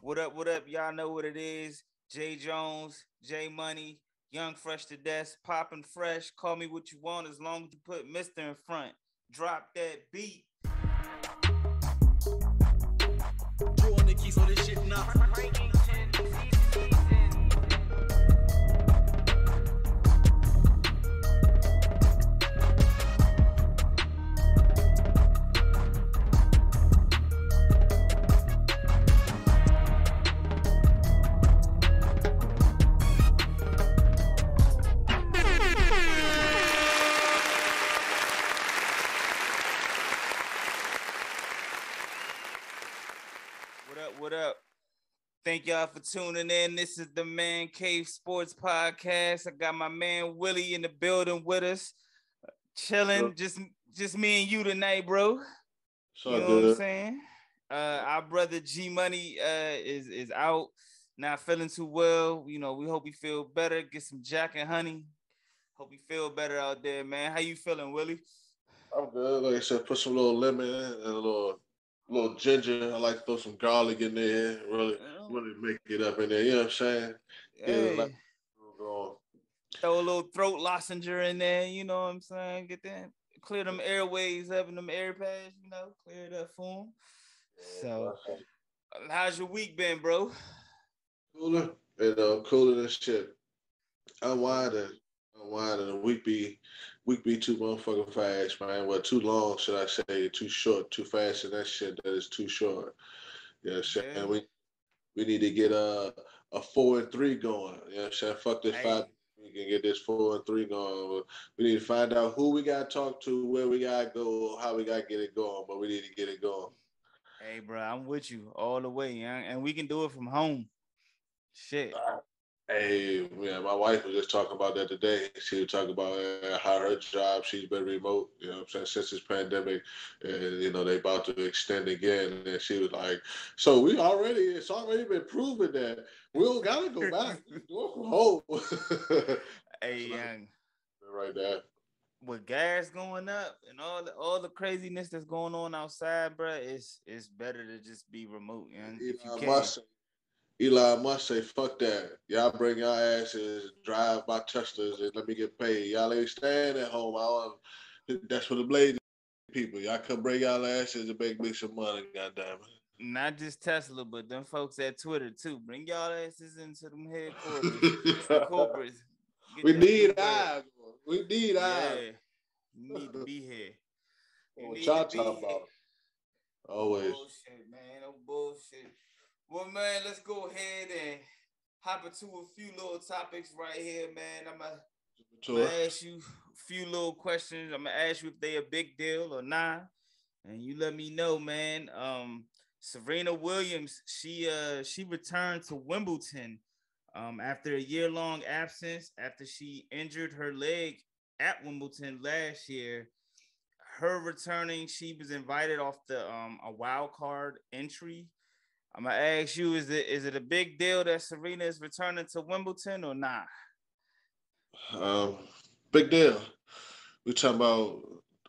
What up? What up? Y'all know what it is. Jae Jones, J Money, Young Fresh to Death, popping fresh. Call me what you want as long as you put Mister in front. Drop that beat. Drew on the keys, so this shit not. What up? Thank y'all for tuning in. This is the Man Cave Sports Podcast. I got my man Willie in the building with us, chilling. Just me and you tonight, bro. So You know good. what I'm saying? Our brother G Money is out, not feeling too well. You know, we hope he feel better. Get some Jack and honey. Hope he feel better out there, man. How you feeling, Willie? I'm good. Like I said, put some little lemon and a little ginger. I like to throw some garlic in there. Really make it up in there. You know what I'm saying? Hey, Going. throw a little throat lozenger in there. You know what I'm saying? Get that, clear them airways up and them air pads. You know, clear it up for them. So, how's your week been, bro? Cooler. Cooler than shit. Unwinding. The week be too motherfucking fast, man. Well, too long, should I say? Too short, too fast, and that shit that is too short. You know what I'm saying? We need to get a 4-3 going. You know what I'm saying? Fuck this five. We can get this 4-3 going. We need to find out who we got to talk to, where we got to go, how we got to get it going. But we need to get it going. Hey, bro, I'm with you all the way, young, and we can do it from home. Shit. Hey, yeah, my wife was just talking about that today. She was talking about how her job, she's been remote, you know what I'm saying, since this pandemic. And, you know, they about to extend again. And she was like, so it's already been proven that we don't got to go back. We can do it from home. Hey, young. Right there. With gas going up and all the craziness that's going on outside, bro, it's better to just be remote, young. If you can. Elon Musk say, fuck that. Y'all bring y'all asses, drive my Teslas, and let me get paid. Y'all ain't staying at home. That's for the blazing people. Y'all come bring y'all asses and make me some money, goddamn it. Not just Tesla, but them folks at Twitter, too. Bring y'all asses into them headquarters. We need eyes. We need eyes. Yeah. You need to be here. What y'all talking about? Always. Bullshit, man. No bullshit. Well, man, let's go ahead and hop into a few little topics right here, man. I'm gonna ask you a few little questions. I'm gonna ask you if they a big deal or not, and you let me know, man. Serena Williams, she returned to Wimbledon after a year-long absence after she injured her leg at Wimbledon last year. Her returning, she was invited off the a wild card entry. I'm gonna ask you: Is it a big deal that Serena is returning to Wimbledon or not? Big deal. We talking about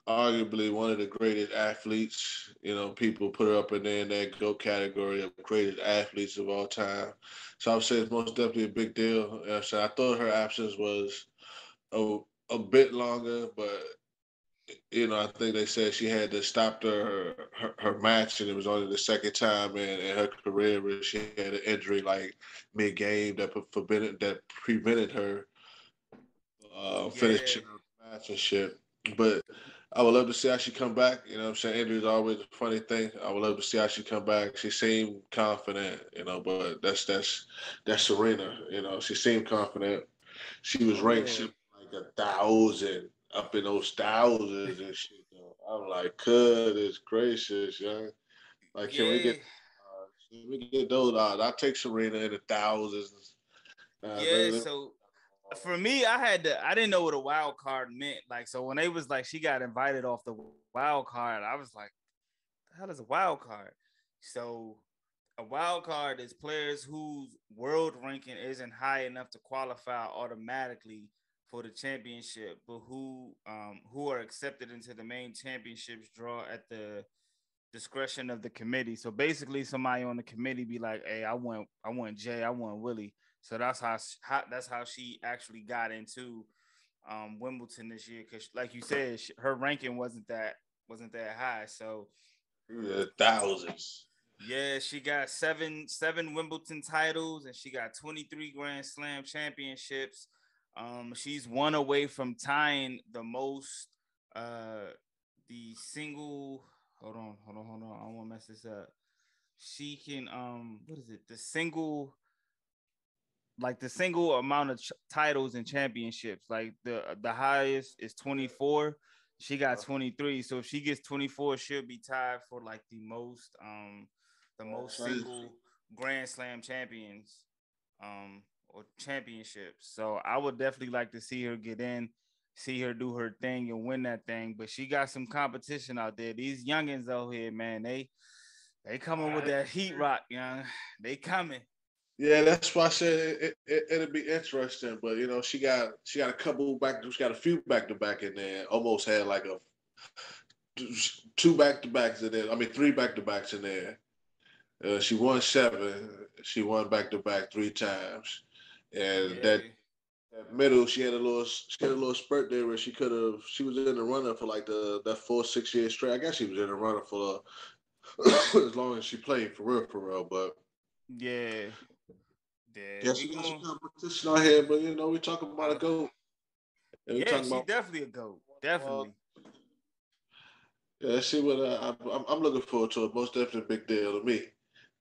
arguably one of the greatest athletes. You know, people put her up in there in that GOAT category of greatest athletes of all time. So I would say it's most definitely a big deal. So I thought her absence was a bit longer, but you know, I think they said she had to stop her match, and it was only the second time in her career where she had an injury like mid game that prevented her finishing the match and shit. But I would love to see how she come back. You know what I'm saying? Injury is always a funny thing. I would love to see how she come back. She seemed confident, you know, but that's Serena. You know, she seemed confident. She was ranked like 1,000 up in those thousands and shit. Though. I'm like, goodness gracious, young. Like, can we get those odds? I'll take Serena in the thousands. So for me, I didn't know what a wild card meant. Like, so when they was like, she got invited off the wild card, I was like, the hell is a wild card? So a wild card is players whose world ranking isn't high enough to qualify automatically for the championship, but who are accepted into the main championships draw at the discretion of the committee. So basically, somebody on the committee be like, "Hey, I want Jay, I want Willie." So that's how she actually got into Wimbledon this year. Because, like you said, her ranking wasn't that high. So yeah, thousands. yeah, she got seven Wimbledon titles, and she got 23 Grand Slam championships. She's one away from tying the most. The single. Hold on. I don't want to mess this up. She can what is it? The single amount of titles and championships. Like the highest is 24. She got 23. So if she gets 24, she'll be tied for like the most single Grand Slam champions or championships. So I would definitely like to see her get in, see her do her thing and win that thing. But she got some competition out there. These youngins out here, man, they coming with that heat rock, young. They coming. Yeah, that's why I said it'll be interesting. But you know, she got a few back to back in there. Almost had like two back to backs in there. I mean, three back to backs in there. She won 7. She won back to back 3 times, and that middle she had a little spurt there where she was in the runner for like that 4-6 year straight. I guess she was in the runner for as long as she played for real. But yeah. Yeah, she got some competition out here, but you know, we talking about a GOAT. Yeah, she's definitely a GOAT. Definitely. Yeah, see what I'm looking forward to it. Most definitely a big deal to me.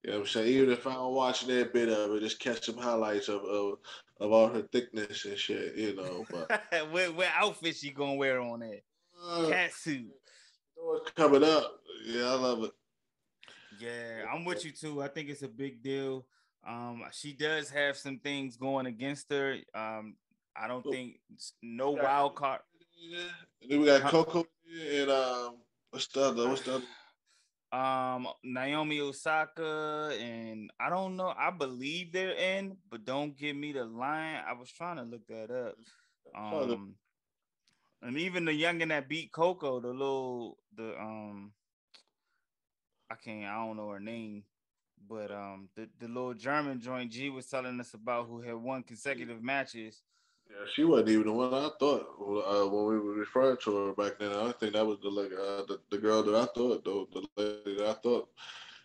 You know what I'm saying? Even if I don't watch that bit of it, just catch some highlights of all her thickness and shit, you know. But what outfit she gonna wear on that? Cat suit. You know what's coming up. Yeah, I love it. Yeah, I'm with you too. I think it's a big deal. She does have some things going against her. I don't think no wild card. Then we got Coco and what's the other? Naomi Osaka, and I don't know. I believe they're in, but don't give me the line. I was trying to look that up. And even the youngin that beat Coco, I don't know her name, but the little German joint G was telling us about, who had won consecutive matches. Yeah, she wasn't even the one I thought when we were referring to her back then. I think that was the girl that I thought, though, the lady that I thought.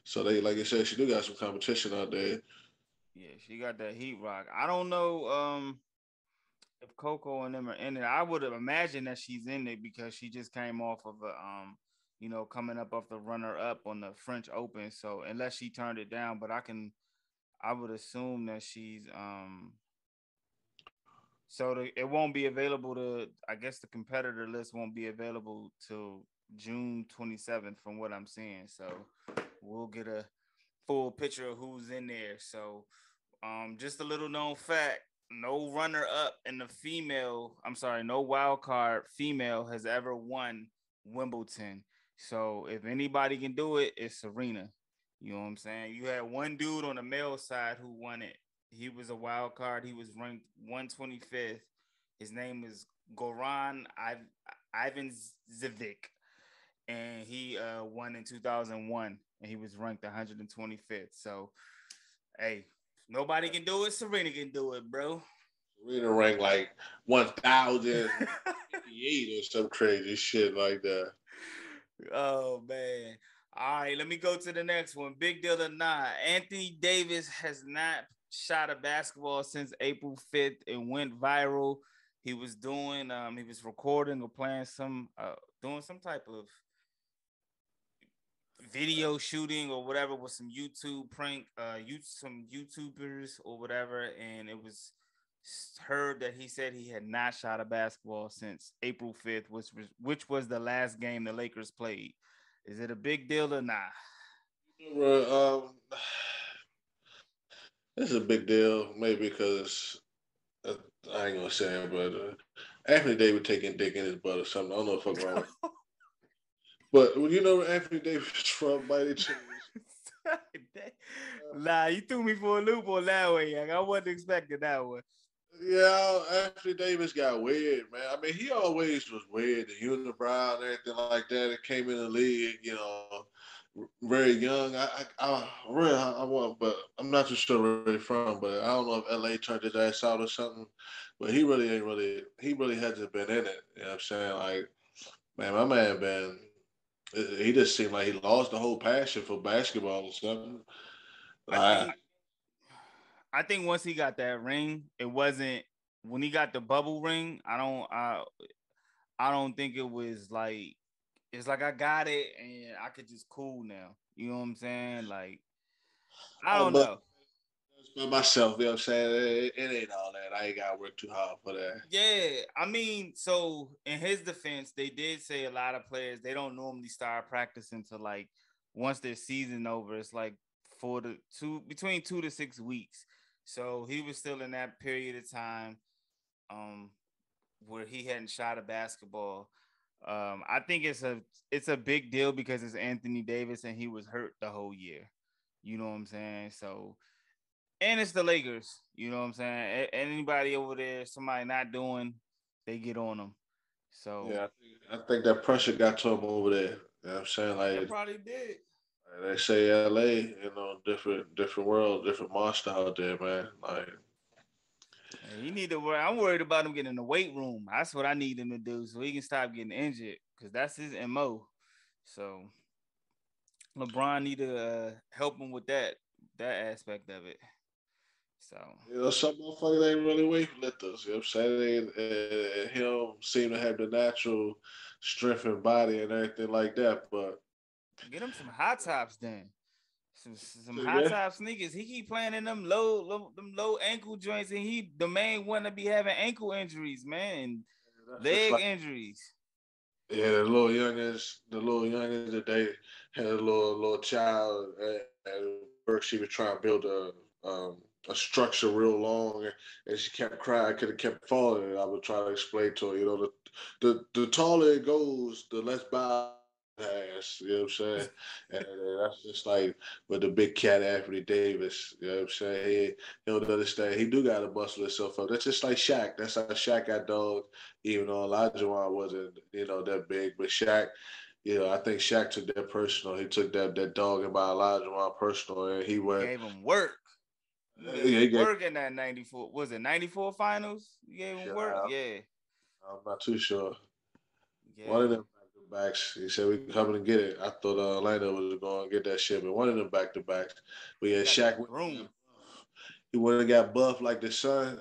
So they, like I said, she do got some competition out there. Yeah, she got that heat rock. I don't know if Coco and them are in it. I would have imagined that she's in it because she just came off of coming up off the runner up on the French Open. So unless she turned it down, but I would assume that she's so it won't be available I guess the competitor list won't be available till June 27th from what I'm seeing. So we'll get a full picture of who's in there. So just a little known fact, no runner up in no wild card female has ever won Wimbledon. So if anybody can do it, it's Serena. You know what I'm saying? You had one dude on the male side who won it. He was a wild card. He was ranked 125th. His name is Goran Ivanisevic, and he won in 2001, and he was ranked 125th. So, hey, nobody can do it. Serena can do it, bro. Serena ranked like 1,058 or some crazy shit like that. Oh, man. All right, let me go to the next one. Big deal or not, Anthony Davis has not shot a basketball since April 5th. It went viral. He was recording or playing doing some type of video shooting or whatever with some YouTube prank, some YouTubers or whatever, and it was heard that he said he had not shot a basketball since April 5th, which was the last game the Lakers played. Is it a big deal or not? It's a big deal, maybe because I ain't gonna say it, but Anthony Davis taking dick in his butt or something. I don't know if I'm wrong. But you know where Anthony Davis from, Mighty Cheese? Nah, you threw me for a loop on that one, young. I wasn't expecting that one. Yeah, Anthony Davis got weird, man. I mean, he always was weird. The unibrow and everything like that. It came in the league, you know, very young. I want, but I'm not too sure where he's from. But I don't know if LA turned his ass out or something. But he really ain't really. He really hasn't been in it. You know what I'm saying? Like, man, my man been. He just seemed like he lost the whole passion for basketball or something. I think once he got that ring, it wasn't when he got the bubble ring. I don't think it was like it's like I got it and I could just cool now. You know what I'm saying? Like I don't know. By myself, you know what I'm saying? It ain't all that. I ain't gotta work too hard for that. Yeah, I mean, so in his defense, they did say a lot of players they don't normally start practicing to like once their season over. It's like between 2 to 6 weeks. So he was still in that period of time, where he hadn't shot a basketball. I think it's a big deal because it's Anthony Davis and he was hurt the whole year. You know what I'm saying? So. And it's the Lakers, you know what I'm saying? Anybody over there, somebody not doing, they get on them. So yeah, I think that pressure got to him over there. You know what I'm saying? Like it probably did. they say LA, you know, different world, different monster out there, man. Like He need to worry. I'm worried about him getting in the weight room. That's what I need him to do so he can stop getting injured because that's his MO. So LeBron need to help him with that aspect of it. So you know, some motherfuckers ain't really weightlifters. You know what I'm saying? He don't seem to have the natural strength and body and everything like that. But get him some high tops then. Some high top sneakers. He keep playing in them low ankle joints, and the main one to be having ankle injuries, man, leg injuries. Yeah, the little youngest that they had a little child at work. She was trying to build a structure real long, and she kept crying, could have kept falling. And I would try to explain to her, you know, the taller it goes, the less bounce it has. You know what I'm saying? And that's just like with the big cat Anthony Davis. You know what I'm saying? He don't understand. He do got to muscle himself up. That's just like Shaq. That's how Shaq got dogged, even though Olajuwon wasn't, you know, that big. But Shaq, you know, I think Shaq took that personal. He took that dogging by Olajuwon personal, and he went. Gave him work. He work in that 94. Was it 94 finals? You gave him work? Yeah. I'm not too sure. Yeah. One of them back-to-backs. He said we coming to get it. I thought Atlanta was going to get that shit, but one of them back-to-backs. But yeah, Shaq he went and got buffed like the son,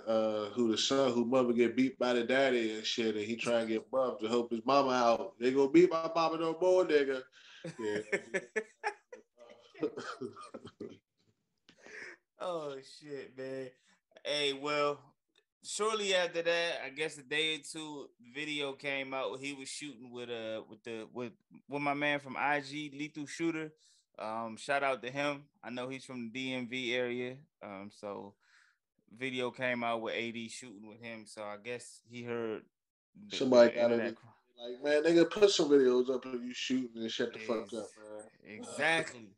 who mother get beat by the daddy and shit, and he trying to get buffed to help his mama out. They gonna beat my mama no more, nigga. Yeah. Oh shit, man. Hey, well, shortly after that, I guess a day or two, video came out. He was shooting with my man from IG, Lethal Shooter. Shout out to him. I know he's from the DMV area. So video came out with AD shooting with him. So I guess he heard somebody got it. Like, man, they gonna put some videos up of you shooting and shut the fuck up, man. Exactly.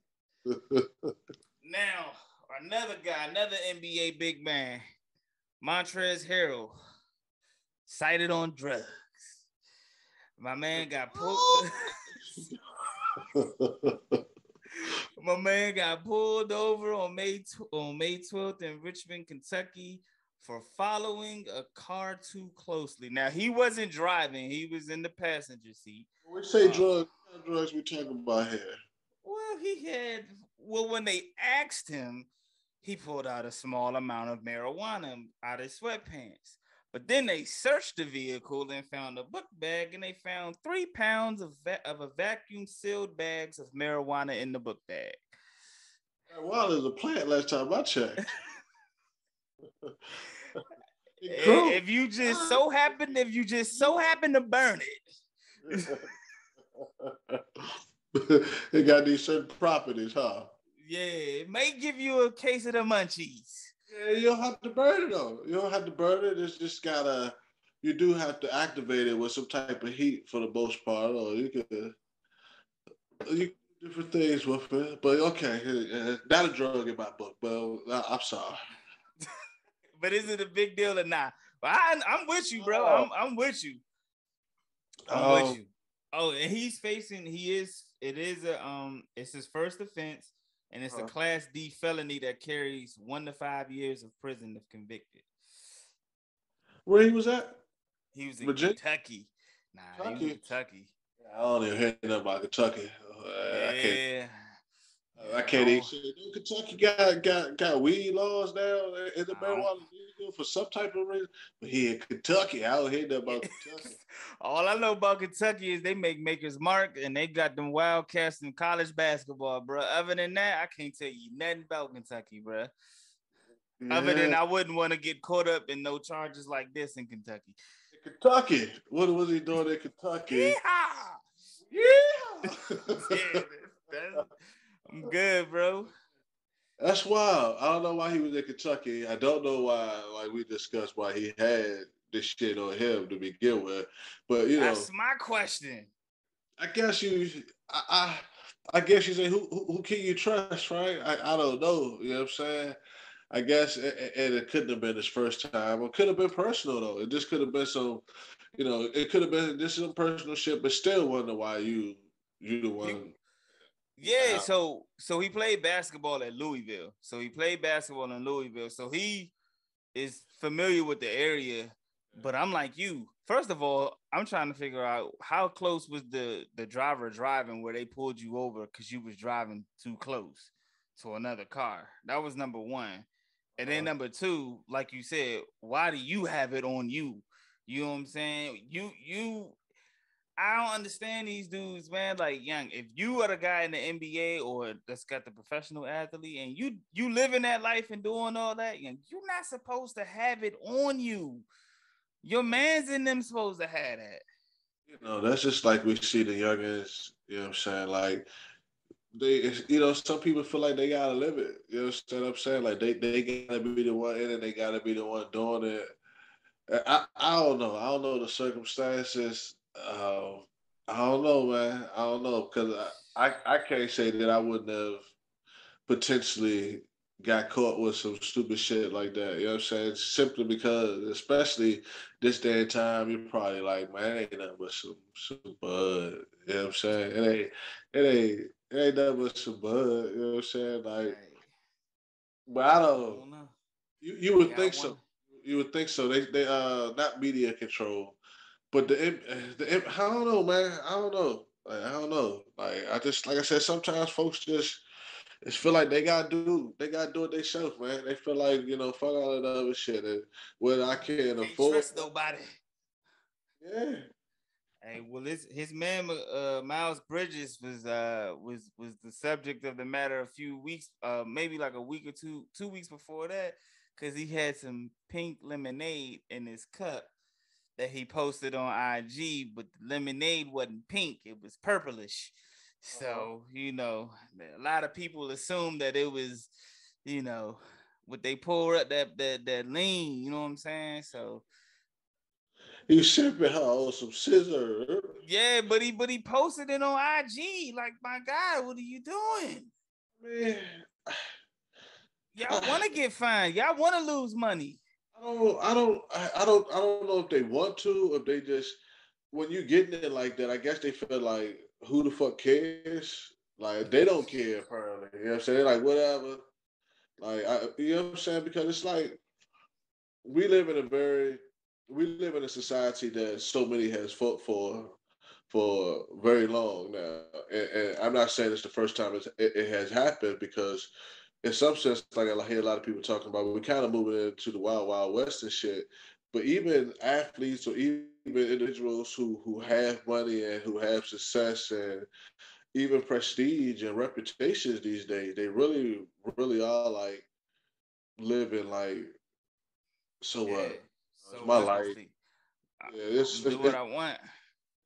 Now, another guy, another NBA big man, Montrezl Harrell, cited on drugs. My man got pulled. My man got pulled over on May 12th in Richmond, Kentucky for following a car too closely. Now, he wasn't driving. He was in the passenger seat. We say drugs. What drugs we talking about here? Well, when they asked him, he pulled out a small amount of marijuana out of his sweatpants. But then they searched the vehicle and found a book bag, and they found 3 pounds of a vacuum-sealed bags of marijuana in the book bag. Well, there's a plant last time I checked. If you just so happen to burn it. It got these certain properties, huh? Yeah, it may give you a case of the munchies. Yeah, you don't have to burn it though. You don't have to burn it. It's just you do have to activate it with some type of heat for the most part. Or you can different things with it. But okay, not a drug in my book. But I'm sorry. But is it a big deal or not? But I'm with you, bro. I'm with you. I'm with you. Oh, and he's facing. It's his first offense, and it's a Class D felony that carries 1 to 5 years of prison if convicted. Where he was at? He was in Virginia? Kentucky. He was in Kentucky. I don't even hear nothing about Kentucky. Yeah. I can't even say. Kentucky got weed laws now. Is the marijuana legal for some type of reason? But here in Kentucky, I don't hear nothing about Kentucky. All I know about Kentucky is they make Maker's Mark and they got them Wildcats in college basketball, bro. Other than that, I can't tell you nothing about Kentucky, bro. Yeah. Other than I wouldn't want to get caught up in no charges like this in Kentucky. Kentucky? What was he doing in Kentucky? Yeah. I'm good, bro. That's wild. I don't know why he was in Kentucky. I don't know why, like we discussed, why he had this shit on him to begin with. But that's my question. I guess I guess you say who can you trust, right? I don't know. You know what I'm saying? I guess and it couldn't have been his first time. It could have been personal though. It just could have been some, it could have been just some personal shit, but still wonder why you the one. Yeah, so he played basketball at Louisville. So he is familiar with the area. But I'm like you. First of all, I'm trying to figure out how close was the driver driving where they pulled you over because you was driving too close to another car. That was number one. And then number two, like you said, why do you have it on you? You know what I'm saying? I don't understand these dudes, man. Like, young, if you are the guy in the NBA or that's got the professional athlete and you living that life and doing all that, you're not supposed to have it on you. Your man's in them supposed to have that. That's just like we see the youngins, you know what I'm saying? Like, they, some people feel like they gotta live it. You know what I'm saying? Like, they gotta be the one in it, they gotta be the one doing it. I don't know. I don't know the circumstances. I don't know, man. I don't know because I can't say that I wouldn't have potentially got caught with some stupid shit like that. You know what I'm saying? Simply because, especially this day and time, you're probably like, man, it ain't nothing but some bud. You know what I'm saying? It ain't nothing but some bud. You know what I'm saying? Like, but I don't know. You would think so. You would think so. They not media control, but the I don't know, man. I don't know. Like, I don't know. Like, I just, like I said, sometimes folks just feel like they gotta do it themselves, man. They feel like, fuck all of the other shit. And whether I can't afford, trust nobody. Yeah. Hey, well, his man Miles Bridges was the subject of the matter a few weeks, maybe like a week or 2 weeks before that, because he had some pink lemonade in his cup that he posted on IG, but the lemonade wasn't pink; it was purplish. So a lot of people assume that it was, what they pour up that lean. You know what I'm saying? So. He sipping her on some scissor. Yeah, but he posted it on IG. Like, my God, what are you doing? Man, y'all want to get fined. Y'all want to lose money. I don't know if they want to, if they just, when you get in it like that, I guess they feel like, who the fuck cares? Like, they don't care, apparently. You know what I'm saying? They're like, whatever. Like, you know what I'm saying? Because it's like, we live in a society that so many has fought for very long now. And I'm not saying it's the first time it has happened, because in some sense, like I hear a lot of people talking about, we're kind of moving into the wild, wild west and shit. But even athletes or even individuals who have money and who have success and even prestige and reputations these days, they really, really are like living like, so what? So it's my life. Do what I want.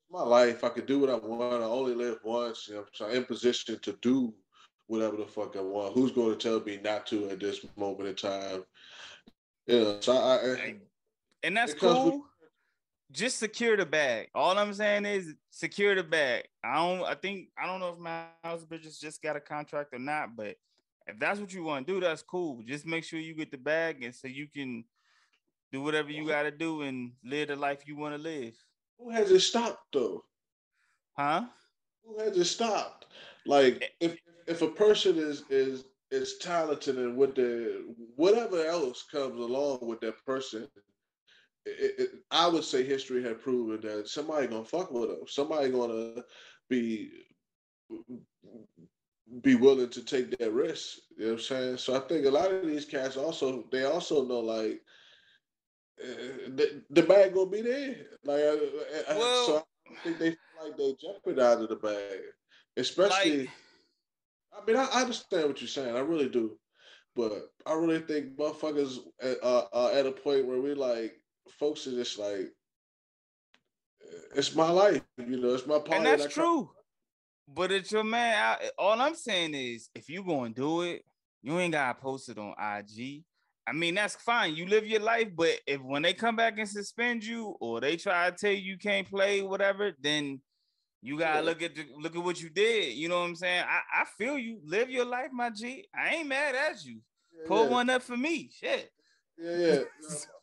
My life. I could do what I want. I only live once. So I'm in position to do whatever the fuck I want. Who's going to tell me not to at this moment in time? So and that's cool. Just secure the bag. All I'm saying is secure the bag. I don't know if Miles Bridges just got a contract or not, but if that's what you want to do, that's cool. Just make sure you get the bag, and so you can do whatever you got to do and live the life you want to live. Who has it stopped though? Huh? Who has it stopped? Like if a person is talented and with the whatever else comes along with that person, I would say history had proven that somebody gonna fuck with them. Somebody gonna be be willing to take that risk. You know what I'm saying? So I think a lot of these cats also they also know like the bag gonna be there. Like so Well, I don't think they feel like they jeopardizing the bag, like, especially. I mean, I understand what you're saying. I really do. But I really think motherfuckers are at a point where we like, folks are just like, it's my life, it's my and party, and that's I come. true. But it's your man. All I'm saying is, if you gonna do it, you ain't gotta post it on IG. I mean, that's fine. You live your life, but if when they come back and suspend you, or they try to tell you can't play, whatever, then you gotta Yeah, look at what you did. You know what I'm saying? I feel you. Live your life, my G. I ain't mad at you. Pull yeah, one up for me. Shit. yeah.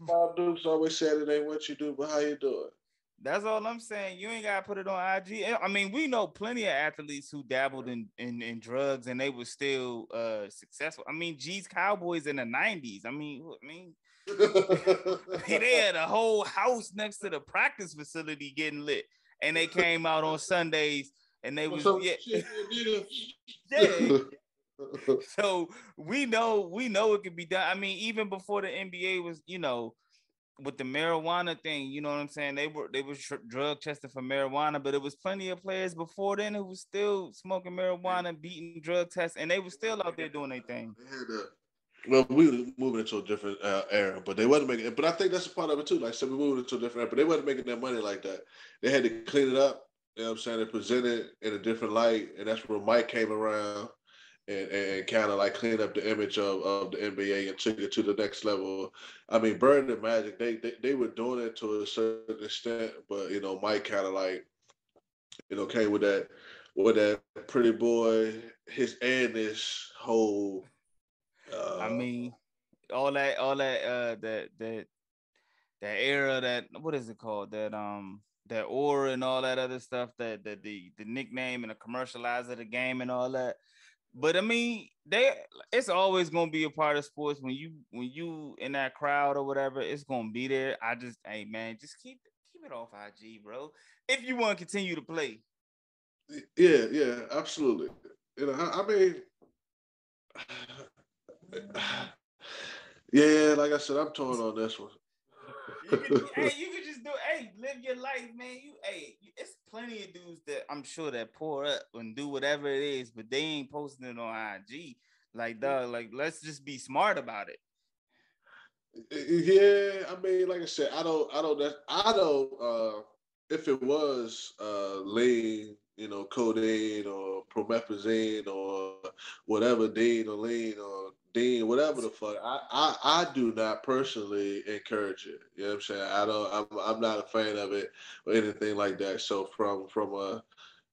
Bob Dukes always said it ain't what you do, but how you do it. That's all I'm saying. You ain't gotta put it on IG. I mean, we know plenty of athletes who dabbled in drugs and they were still successful. I mean, G's Cowboys in the 90s. They had a whole house next to the practice facility getting lit, and they came out on Sundays and they What's was up, yeah, shit, yeah. nigga? So we know it could be done. I mean, even before the NBA was, with the marijuana thing, you know what I'm saying? They were drug tested for marijuana, but it was plenty of players before then who was still smoking marijuana, beating drug tests, and they were still out there doing their thing. Well, we were moving into a different era, but they wasn't making it. But I think that's a part of it too. Like, so we moved into a different era, but they wasn't making that money like that. They had to clean it up. You know what I'm saying? They presented it in a different light, and that's where Mike came around and kind of like cleaned up the image of the NBA and took it to the next level. I mean, Bird and Magic, they were doing it to a certain extent, but Mike kind of like came with that pretty boy, his and this whole. I Uh, mean, all that that era, that what is it called, that aura and all that other stuff, that the nickname and the commercializer of the game and all that. But I mean, it's always gonna be a part of sports when you in that crowd or whatever, it's gonna be there. Hey man, just keep it off IG, bro. If you want to continue to play. yeah, absolutely. I mean, yeah, like I said, I'm torn on this one. You could just live your life, man. It's plenty of dudes that I'm sure that pour up and do whatever it is, but they ain't posting it on IG. Like, dog, like, let's just be smart about it. Yeah, I mean, like I said, I don't. If it was lean, codeine or promethazine or whatever, dean or lean or dean, whatever the fuck, I do not personally encourage it. You know what I'm saying? I don't. I'm not a fan of it or anything like that. So from a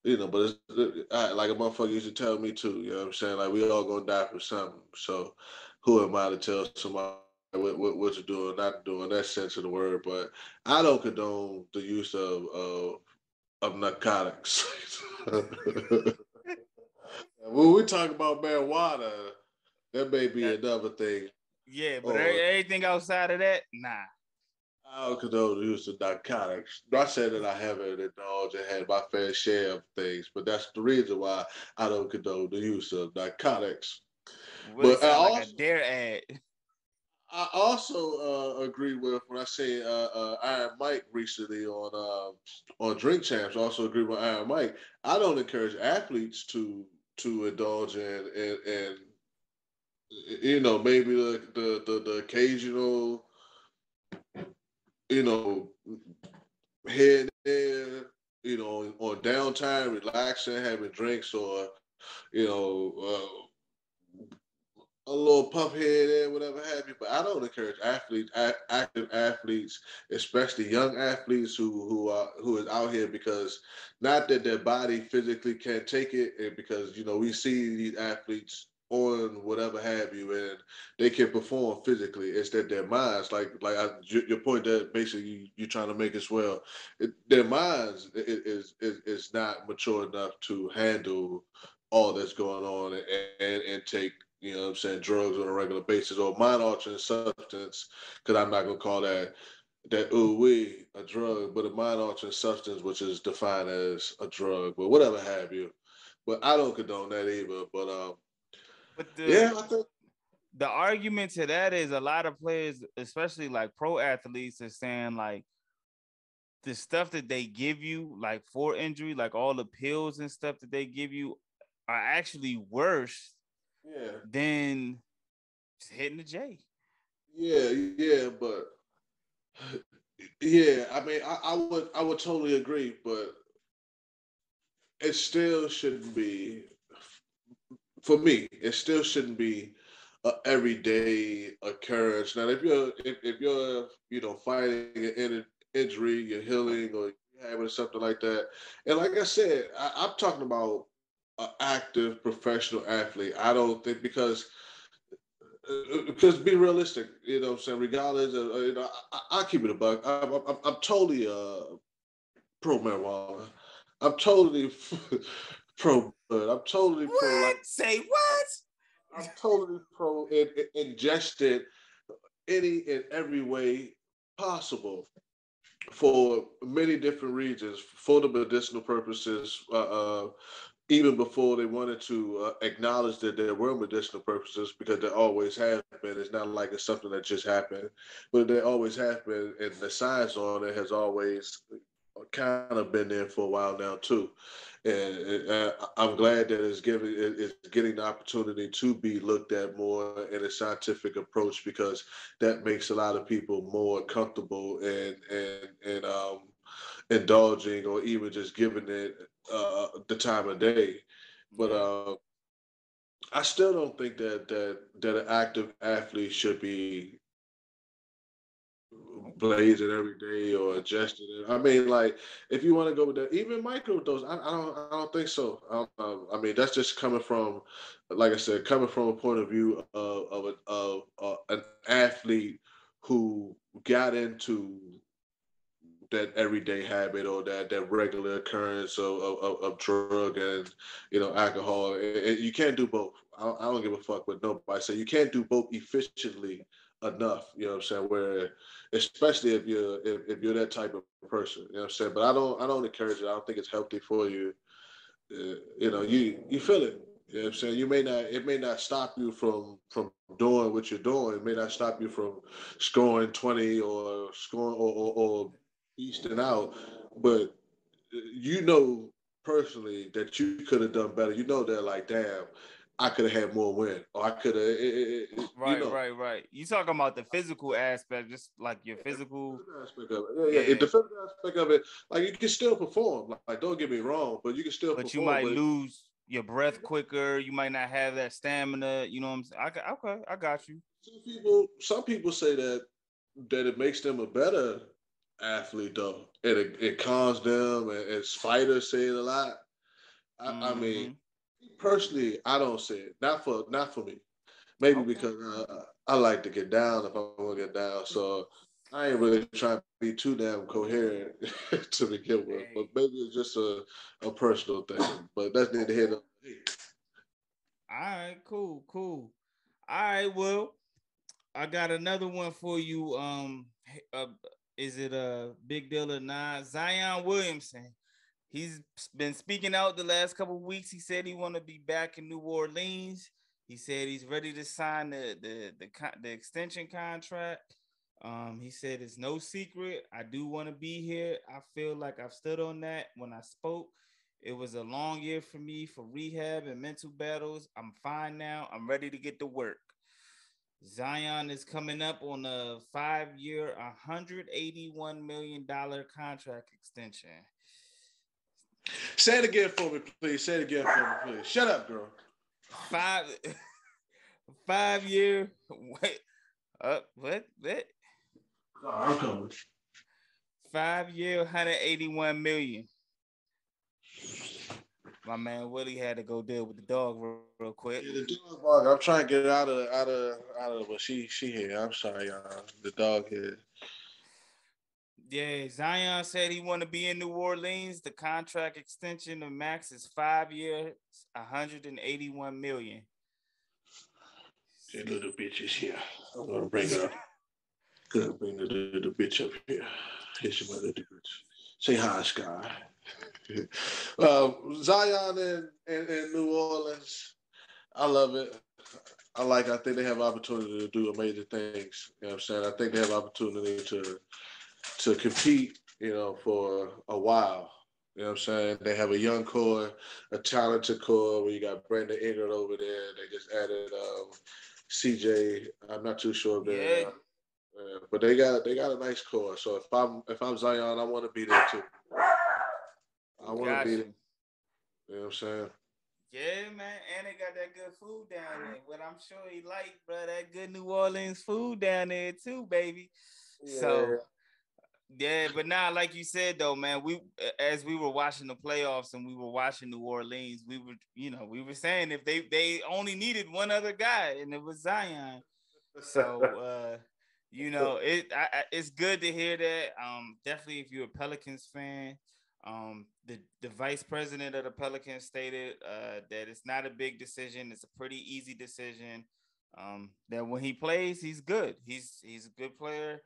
but like a motherfucker used to tell me too. You know what I'm saying? Like we all gonna die for something. So who am I to tell somebody what to do or not to do in that sense of the word? But I don't condone the use of narcotics. When we talk about marijuana, that may be That, another thing. yeah, but Or everything outside of that, nah. I don't condone the use of narcotics. Not saying that I haven't indulged and had my fair share of things, but that's the reason why I don't condone the use of narcotics. Really But sound like a dare ad. I also agree with when I say Iron Mike recently on Drink Champs. I also agree with Iron Mike. I don't encourage athletes to indulge in maybe the occasional you know head there on downtime, relaxing, having drinks, or you know. A little puff head and whatever have you. But I don't encourage active athletes, especially young athletes who is out here because not that their body physically can't take it, and because we see these athletes. on whatever have you, and they can perform physically. It's that their minds, your point that basically you're trying to make as well. Their minds is not mature enough to handle all that's going on and take, you know what I'm saying, drugs on a regular basis or mind altering substance, because I'm not gonna call that a drug, but a mind altering substance, which is defined as a drug, but whatever have you. But I don't condone that either. But Yeah, I think the argument to that is a lot of players, especially like pro athletes, are saying like the stuff that they give you, like for injury, like all the pills and stuff that they give you, are actually worse yeah, than hitting the J. yeah, but yeah, I mean, I would totally agree, but it still shouldn't be for me. It still shouldn't be a everyday occurrence. Now, if you're fighting an injury, you're healing, or you're having something like that, and like I said, I'm talking about an active professional athlete. I don't think because be realistic, you know what I'm saying, regardless of, I keep it a buck. I'm totally pro marijuana. I'm totally pro bud. I'm totally pro, What? like, Say what? I'm totally pro ingest it any and every way possible for many different reasons, for the medicinal purposes, even before they wanted to acknowledge that there were medicinal purposes, because there always have been. It's not like it's something that just happened, but they always have been, and the science on it has always kind of been there for a while now too. And I'm glad that it's getting the opportunity to be looked at more in a scientific approach, because that makes a lot of people more comfortable and indulging or even just giving it the time of day. But I still don't think that an active athlete should be blazing every day or adjusting it. I mean, like, if you want to go with that, even microdose, I don't think so. I mean, that's just coming from, like I said, coming from a point of view of an athlete who got into that everyday habit or that regular occurrence of drug and alcohol. And you can't do both. I don't give a fuck what nobody say. You can't do both efficiently enough. You know what I'm saying? Where, especially if you're that type of person. You know what I'm saying? But I don't encourage it. I don't think it's healthy for you. You feel it. You know what I'm saying? It may not stop you from doing what you're doing. It may not stop you from scoring 20 or scoring or beasting out, but you know personally that you could have done better. You know that, like, damn, I could have had more win, or I could have, Right. You talking about the physical aspect, just like your physical. Aspect of it. Yeah. The physical aspect of it, like, you can still perform. Like, don't get me wrong, but you can still But you perform. might But lose your breath quicker. You might not have that stamina. You know what I'm saying? Okay, I got you. some people say that it makes them a better athlete, though. It calms them, and as fighters say it a lot. I mean, personally, I don't say it. Not for me. Maybe Okay. because I like to get down if I want to get down. So I ain't really trying to be too damn coherent to begin with. But maybe it's just a personal thing. But that's neither here nor there. All right, cool. All right, well, I got another one for you. Uh, is it a big deal or not? Zion Williamson. He's been speaking out the last couple of weeks. He said he want to be back in New Orleans. He said he's ready to sign the extension contract. He said it's no secret. I do want to be here. I feel like I've stood on that when I spoke. It was a long year for me for rehab and mental battles. I'm fine now. I'm ready to get to work. Zion is coming up on a 5-year, $181 million contract extension. Say it again for me, please. Say it again for me, please. Shut up, girl. 5 year. Wait. What? I'm coming. 5 year, $181 million. My man Willie had to go deal with the dog real quick. Yeah, the dog bark. I'm trying to get it out of, but she here. I'm sorry, y'all. The dog here. Yeah, Zion said he want to be in New Orleans. The contract extension of Max is 5 years, 181 million. The little bitch is here. I'm gonna bring her up. Gonna bring the bitch up here. Here's your little bitch. Say hi, Sky. Zion in New Orleans. I love it. I think they have opportunity to do amazing things. You know what I'm saying? I think they have opportunity to compete, for a while. You know what I'm saying? They have a young core, a talented core where you got Brandon Ingram over there. They just added CJ. I'm not too sure if they're but they got a nice core. So if I'm Zion, I want to be there too. I want to be there. You know what I'm saying? Yeah, man, and they got that good food down there. What I'm sure he like, bro, that good New Orleans food down there too, baby. Yeah. So, yeah, but now, like you said though, man, as we were watching the playoffs and we were watching New Orleans, we were saying if they only needed one other guy, and it was Zion. So, it's good to hear that. Definitely, if you're a Pelicans fan. The vice president of the Pelicans stated that it's not a big decision. It's a pretty easy decision. That when he plays, he's good. He's a good player,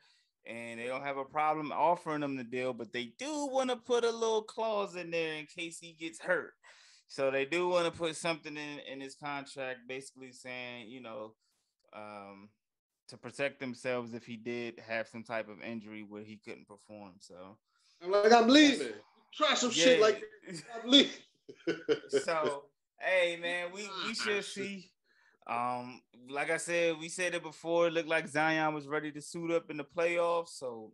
and they don't have a problem offering him the deal. But they do want to put a little clause in there in case he gets hurt. So they do want to put something in his contract, basically saying, to protect themselves if he did have some type of injury where he couldn't perform. So I'm leaving. Try some shit like that. I'm leaving. So, hey man, we should see. Like I said, we said it before. It looked like Zion was ready to suit up in the playoffs. So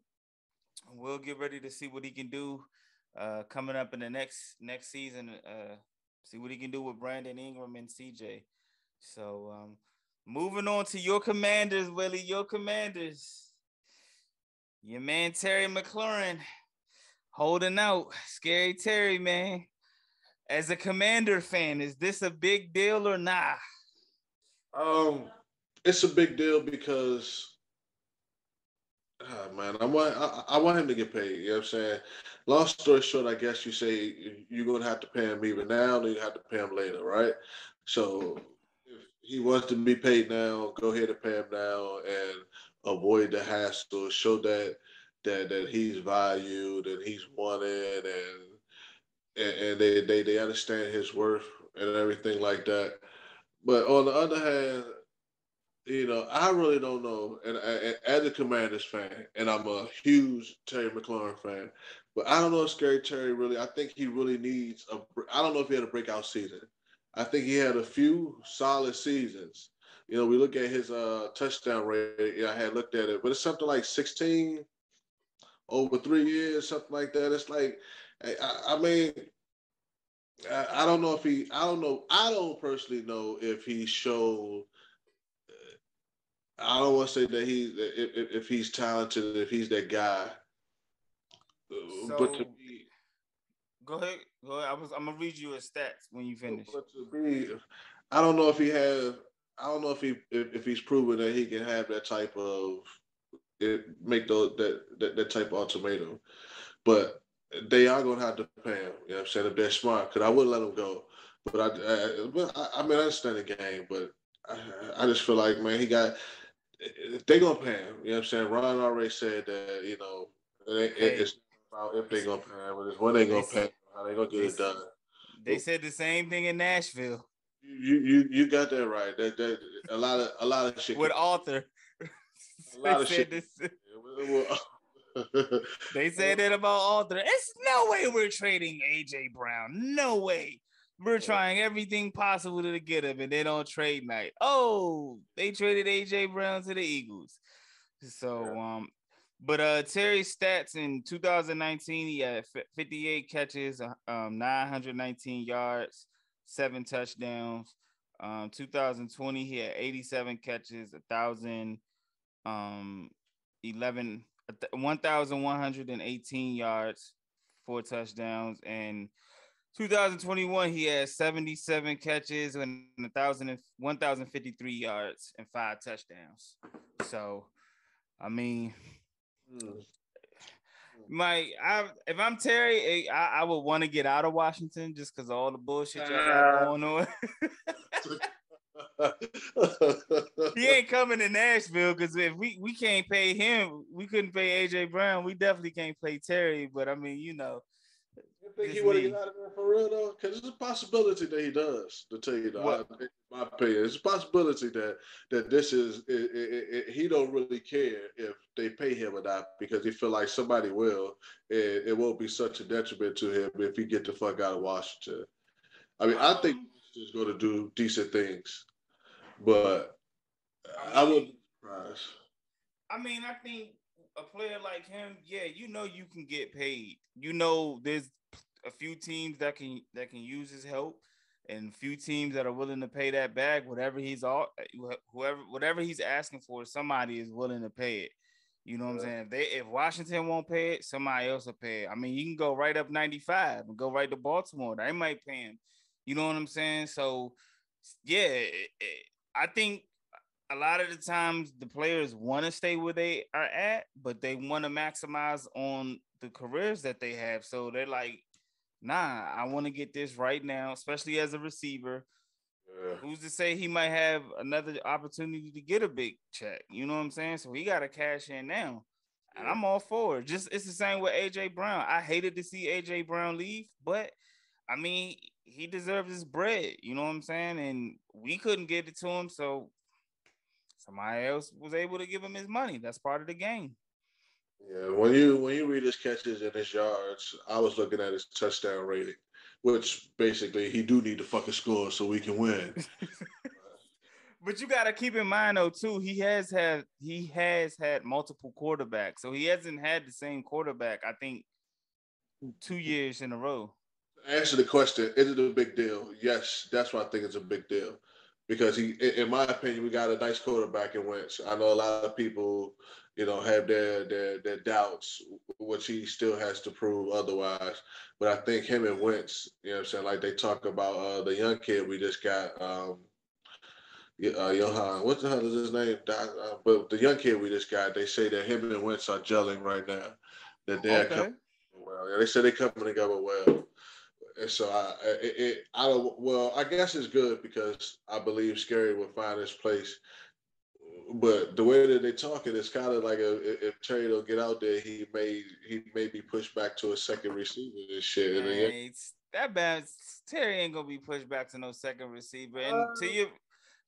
we'll get ready to see what he can do coming up in the next season. See what he can do with Brandon Ingram and CJ. So moving on to your Commanders, Willie. Your Commanders. Your man Terry McLaurin holding out. Scary Terry, man. As a Commander fan, is this a big deal or not? It's a big deal because, man, I want him to get paid. You know what I'm saying? Long story short, I guess you say you're gonna have to pay him either now or you have to pay him later, right? So if he wants to be paid now, go ahead and pay him now and avoid the hassle. Show that he's valued and he's wanted and they understand his worth and everything like that. But on the other hand, I really don't know. And as a Commanders fan, and I'm a huge Terry McLaurin fan, but I don't know if Scary Terry really. I think he really needs I don't know if he had a breakout season. I think he had a few solid seasons. We look at his touchdown rate. Yeah, I had looked at it, but it's something like 16 over 3 years, something like that. It's like, I mean, I don't know if he. I don't know. I don't personally know if he showed. I don't want to say that if he's talented, if he's that guy. But to be, go ahead. I'm gonna read you his stats when you finish. But to be, I don't know if he has. I don't know if he's proven that he can have that type of make that type of ultimatum. But they are going to have to pay him. You know what I'm saying? If they're smart, because I wouldn't let him go. But I mean, I understand the game, but I just feel like, man, they're going to pay him. You know what I'm saying? Ron already said that, it's about if they're going to pay him, but it's when they're going to pay him, how they're going to get it done. They said the same thing in Nashville. You got that right. That a lot of shit. With Arthur. A lot of shit. They said that about Arthur. It's no way we're trading AJ Brown. No way. We're trying everything possible to get him, and they don't trade night. Oh, they traded AJ Brown to the Eagles. So, but Terry's stats in 2019, he had 58 catches, 919 yards, 7 touchdowns. 2020, he had 87 catches, 1,118 yards, 4 touchdowns, and 2021, he had 77 catches and 1,053 yards and 5 touchdowns. So, I mean, if I'm Terry, I would want to get out of Washington just because of all the bullshit y'all got going on. He ain't coming to Nashville because if we can't pay him, we couldn't pay AJ Brown. We definitely can't pay Terry. But I mean, you know. You think he would have got out of there for real though? Because it's a possibility that he does. To tell you, in my opinion, it's a possibility that this is he don't really care if they pay him or not because he feel like somebody will, and it won't be such a detriment to him if he get the fuck out of Washington. I mean, I think he's going to do decent things, but I wouldn't be surprised. I mean, I think a player like him, yeah, you know, you can get paid. You know, there's a few teams that can use his help, and a few teams that are willing to pay that bag. Whatever he's asking for, somebody is willing to pay it. You know what I'm saying? If Washington won't pay it, somebody else will pay it. I mean, you can go right up 95 and go right to Baltimore. They might pay him. You know what I'm saying? So, yeah, I think a lot of the times the players want to stay where they are at, but they want to maximize on the careers that they have. So they're like, nah, I want to get this right now, especially as a receiver. Who's to say he might have another opportunity to get a big check? You know what I'm saying? So he got to cash in now. And I'm all for it. Just it's the same with AJ Brown. I hated to see AJ Brown leave, but I mean, he deserves his bread. You know what I'm saying? And we couldn't get it to him, so somebody else was able to give him his money. That's part of the game. Yeah, when you read his catches and his yards, I was looking at his touchdown rating, which basically he do need to fucking score so we can win. But you got to keep in mind though too, he has had multiple quarterbacks, so he hasn't had the same quarterback. I think 2 years in a row. Answer the question: is it a big deal? Yes, that's why I think it's a big deal because in my opinion, we got a nice quarterback in Wentz. I know a lot of people, have their doubts, which he still has to prove otherwise. But I think him and Wentz, you know what I'm saying, like they talk about the young kid we just got, Johan. What the hell is his name? But the young kid we just got, they say that him and Wentz are gelling right now. That they're coming well. Yeah, they say they're coming together well. And so I guess it's good because I believe Scary will find his place. But the way that they talk it's kind of like if Terry don't get out there, he may be pushed back to a second receiver and shit. Man, that bad. Terry ain't gonna be pushed back to no second receiver. And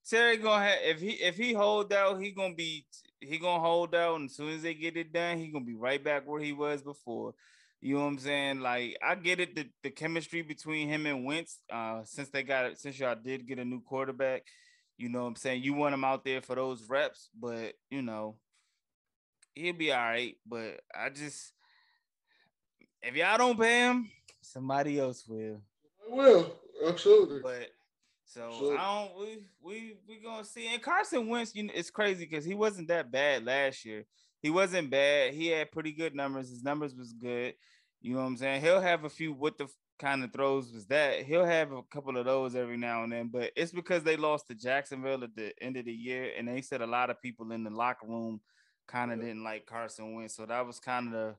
Terry gonna have if he hold out, he gonna hold out. And as soon as they get it done, he gonna be right back where he was before. You know what I'm saying? Like, I get it, the chemistry between him and Wentz, since y'all did get a new quarterback, you know what I'm saying? You want him out there for those reps, but, he'll be all right. But if y'all don't pay him, somebody else will. I will, absolutely. But, we gonna see. And Carson Wentz, it's crazy because he wasn't that bad last year. He wasn't bad. He had pretty good numbers. His numbers was good. You know what I'm saying? He'll have a few what the kind of throws was that. He'll have a couple of those every now and then, but it's because they lost to Jacksonville at the end of the year, and they said a lot of people in the locker room kind of didn't like Carson Wentz. So that was kind of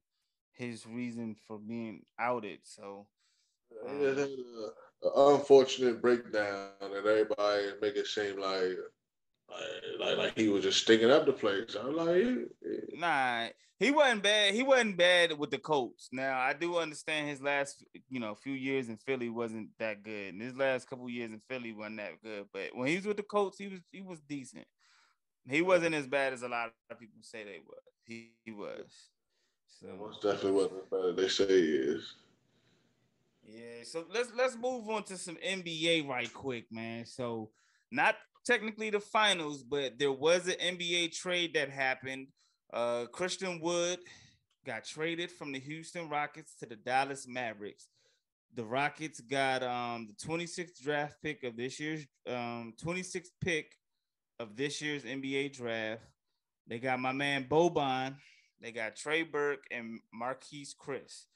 his reason for being outed. So he had an unfortunate breakdown, and everybody make it seem like he was just stinking up the place. I'm like, nah, he wasn't bad. He wasn't bad with the Colts. Now I do understand his last, few years in Philly wasn't that good, and his last couple years in Philly wasn't that good. But when he was with the Colts, he was decent. He wasn't as bad as a lot of people say they was. He was. So most definitely wasn't as bad as they say he is. Yeah. So let's move on to some NBA right quick, man. So not technically the finals, but there was an NBA trade that happened. Christian Wood got traded from the Houston Rockets to the Dallas Mavericks. The Rockets got the 26th draft pick of this year's 26th pick of this year's NBA draft. They got my man Boban. They got Trey Burke and Marquise Chris.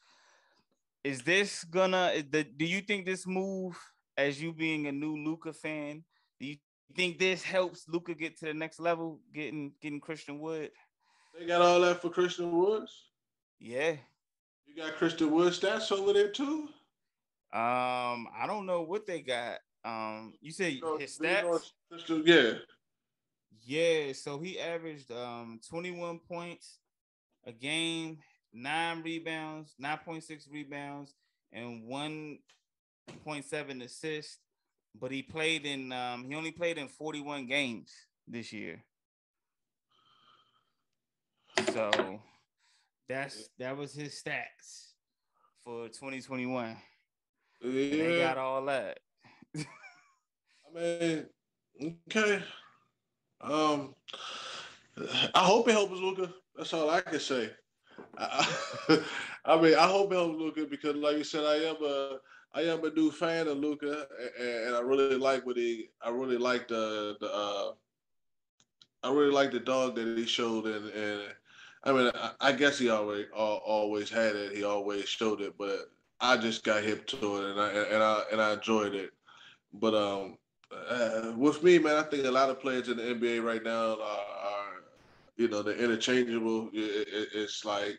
Is this gonna? Do you think this move, as you being a new Luka fan, do you think this helps Luka get to the next level, getting Christian Wood? They got all that for Christian Woods. Yeah. You got Christian Wood stats over there too. I don't know what they got. You said his Do you know stats? Christian? Yeah. Yeah. So he averaged 21 points a game, 9 rebounds, 9.6 rebounds, and 1.7 assists. But he only played in 41 games this year. So that was his stats for 2021. Yeah. And they got all that. I mean, okay. I hope it helps Luka. That's all I can say. I mean, I hope it helps Luka because, like you said, I am a new fan of Luka, and I really like I really like I really like the dog that he showed, and I mean, I guess he always had it. He always showed it, but I just got hip to it, and I enjoyed it. But with me, man, I think a lot of players in the NBA right now are they're interchangeable. It's like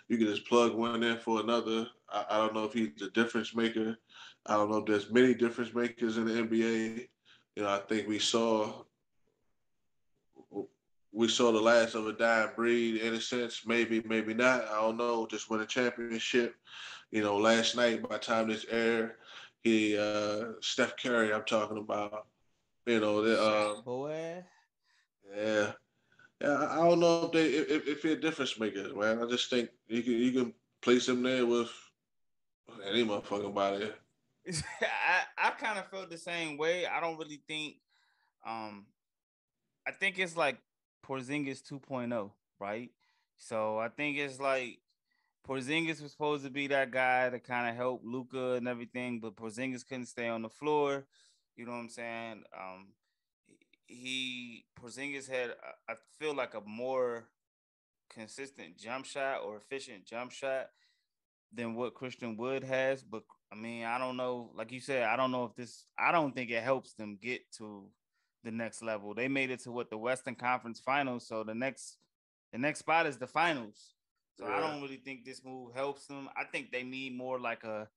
you can just plug one in for another. I don't know if he's a difference maker. I don't know if there's many difference makers in the NBA. I think we saw the last of a dying breed in a sense. Maybe, maybe not. I don't know. Just win a championship. Last night, by the time this aired, Steph Curry, I'm talking about. Boy. Yeah. Yeah, I don't know if he's a difference maker, man. I just think you can place him there with any motherfucking body. I kind of felt the same way. I don't really think I think it's like Porzingis 2.0, right? So I think it's like Porzingis was supposed to be that guy to kind of help Luka and everything, but Porzingis couldn't stay on the floor. You know what I'm saying? Porzingis had I feel like a more consistent jump shot or efficient jump shot than what Christian Wood has. But I mean, I don't know. Like you said, I don't know if I don't think it helps them get to the next level. They made it to the Western Conference Finals, so the next spot is the finals. So yeah. I don't really think this move helps them. I think they need more like a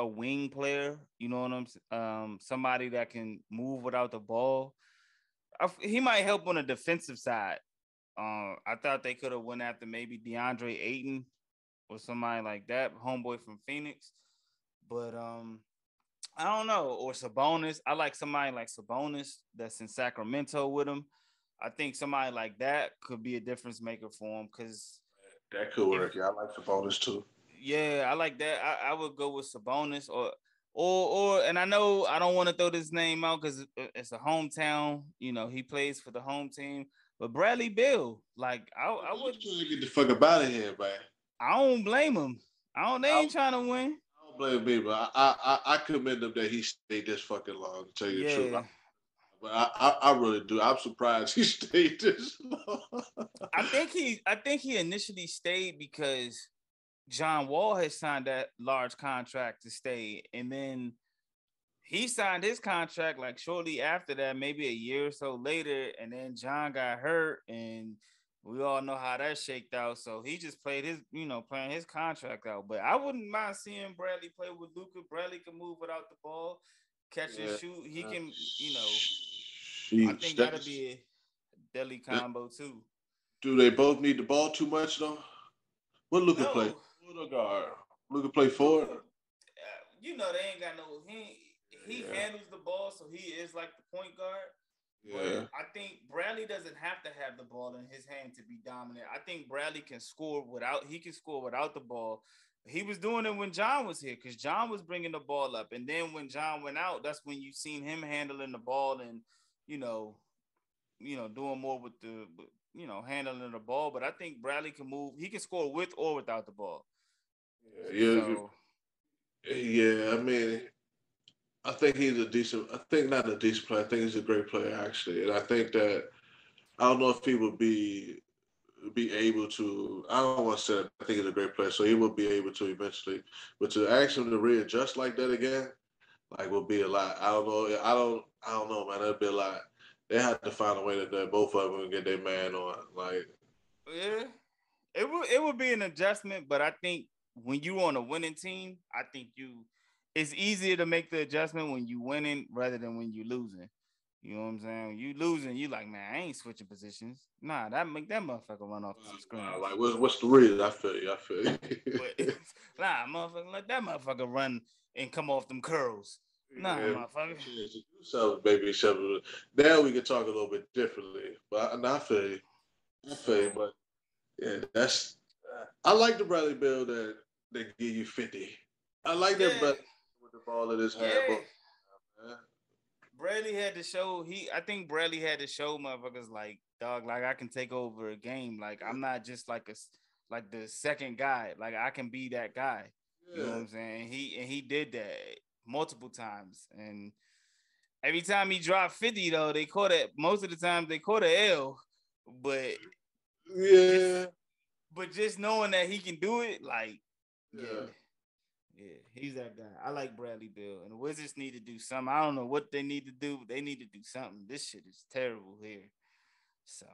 wing player. You know what I'm saying? Somebody that can move without the ball. He might help on the defensive side. I thought they could have went after maybe DeAndre Ayton or somebody like that, homeboy from Phoenix. But I don't know. Or Sabonis. I like somebody like Sabonis that's in Sacramento with him. I think somebody like that could be a difference maker for him because that could work. Yeah, I like Sabonis too. Yeah, I like that. I would go with Sabonis or and I know I don't want to throw this name out because it's a hometown. He plays for the home team. But Bradley Beal, like I would trying to get the fuck up out of here, man. I don't blame him. They ain't trying to win. I don't blame me, but I commend him that he stayed this fucking long. To tell you the truth, but I really do. I'm surprised he stayed this long. I think he initially stayed because John Wall has signed that large contract to stay, and then he signed his contract like shortly after that, maybe a year or so later, and then John got hurt, and we all know how that shaked out. So he just playing his contract out. But I wouldn't mind seeing Bradley play with Luka. Bradley can move without the ball, catch and shoot. He can, I think that'd be a deadly combo too. Do they both need the ball too much though? What Luka play? What guard? Luka play forward? They ain't got no. He handles the ball, so he is like the point guard. Yeah. But I think Bradley doesn't have to have the ball in his hand to be dominant. I think Bradley can score without the ball. He was doing it when John was here because John was bringing the ball up. And then when John went out, that's when you seen him handling the ball and, doing more with the, handling the ball. But I think Bradley can move. He can score with or without the ball. I mean, I think not a decent player. I think he's a great player, actually. And I think that, I don't know if he would be be able to. I don't want to say that. I think he's a great player, so he will be able to eventually. But to ask him to readjust like that again, like, would be a lot. I don't know. I don't know, man. That'd be a lot. They have to find a way to do both of them and get their man on. Like, Yeah, it would be an adjustment, but I think when you on a winning team, I think it's easier to make the adjustment when you winning rather than when you losing. You know what I'm saying? When you losing, you like, man, I ain't switching positions. Nah, that make that motherfucker run off the screen. like, what's the reason? I feel you. But nah, motherfucker, let that motherfucker run and come off them curls. Nah, motherfucker. So maybe something. Now we can talk a little bit differently. But I feel you. But yeah, that's. I like the Bradley Bill that they give you 50. I like that Bradley with the ball in his hand. But, Bradley had to show. I think Bradley had to show motherfuckers like, dog, like I can take over a game. Like I'm not just like the second guy. Like I can be that guy. Yeah. You know what I'm saying? He did that multiple times, and every time he dropped 50, though, they caught it. Most of the time, they caught a L, but yeah. But just knowing that he can do it, like, yeah, he's that guy. I like Bradley Beal, and the Wizards need to do something. I don't know what they need to do, but they need to do something. This shit is terrible here. So,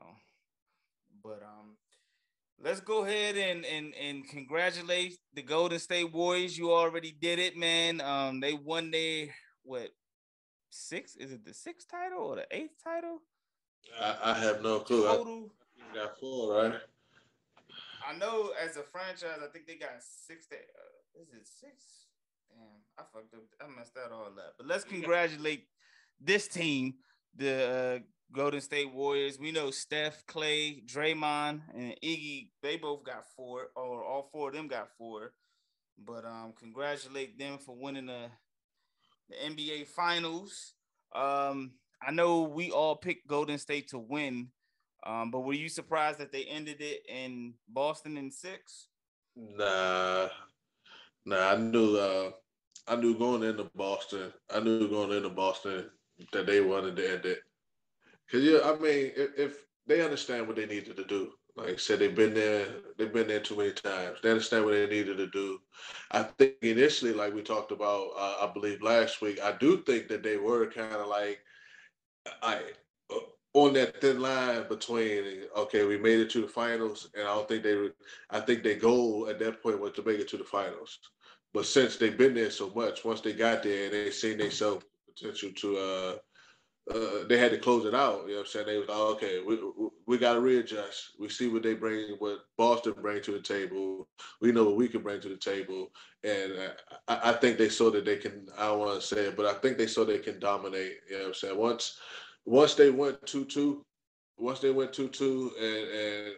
but let's go ahead and congratulate the Golden State Warriors. You already did it, man. They won their sixth? Is it the sixth title or the eighth title? I have no clue. Total. I got 4, right? I know as a franchise, I think they got 6. Is it 6? Damn, I fucked up. I messed that all up. But let's congratulate this team, the Golden State Warriors. We know Steph, Clay, Draymond, and Iggy. They both got 4, or all 4 of them got 4. But congratulate them for winning the NBA Finals. I know we all picked Golden State to win. But were you surprised that they ended it in Boston in 6? Nah. I knew going into Boston. That they wanted to end it. Cause I mean, if they understand what they needed to do, like I said, they've been there too many times. They understand what they needed to do. I think initially, like we talked about, I believe last week, I do think that they were kind of like, on that thin line between, okay, we made it to the finals, and I don't think I think their goal at that point was to make it to the finals. But since they've been there so much, once they got there and they seen themselves potential to, they had to close it out. You know what I'm saying? They was like, okay, we got to readjust. We see what they bring, what Boston brings to the table. We know what we can bring to the table. And I think they saw that they can, I don't want to say it, but I think they saw they can dominate. You know what I'm saying? Once they went 2-2, and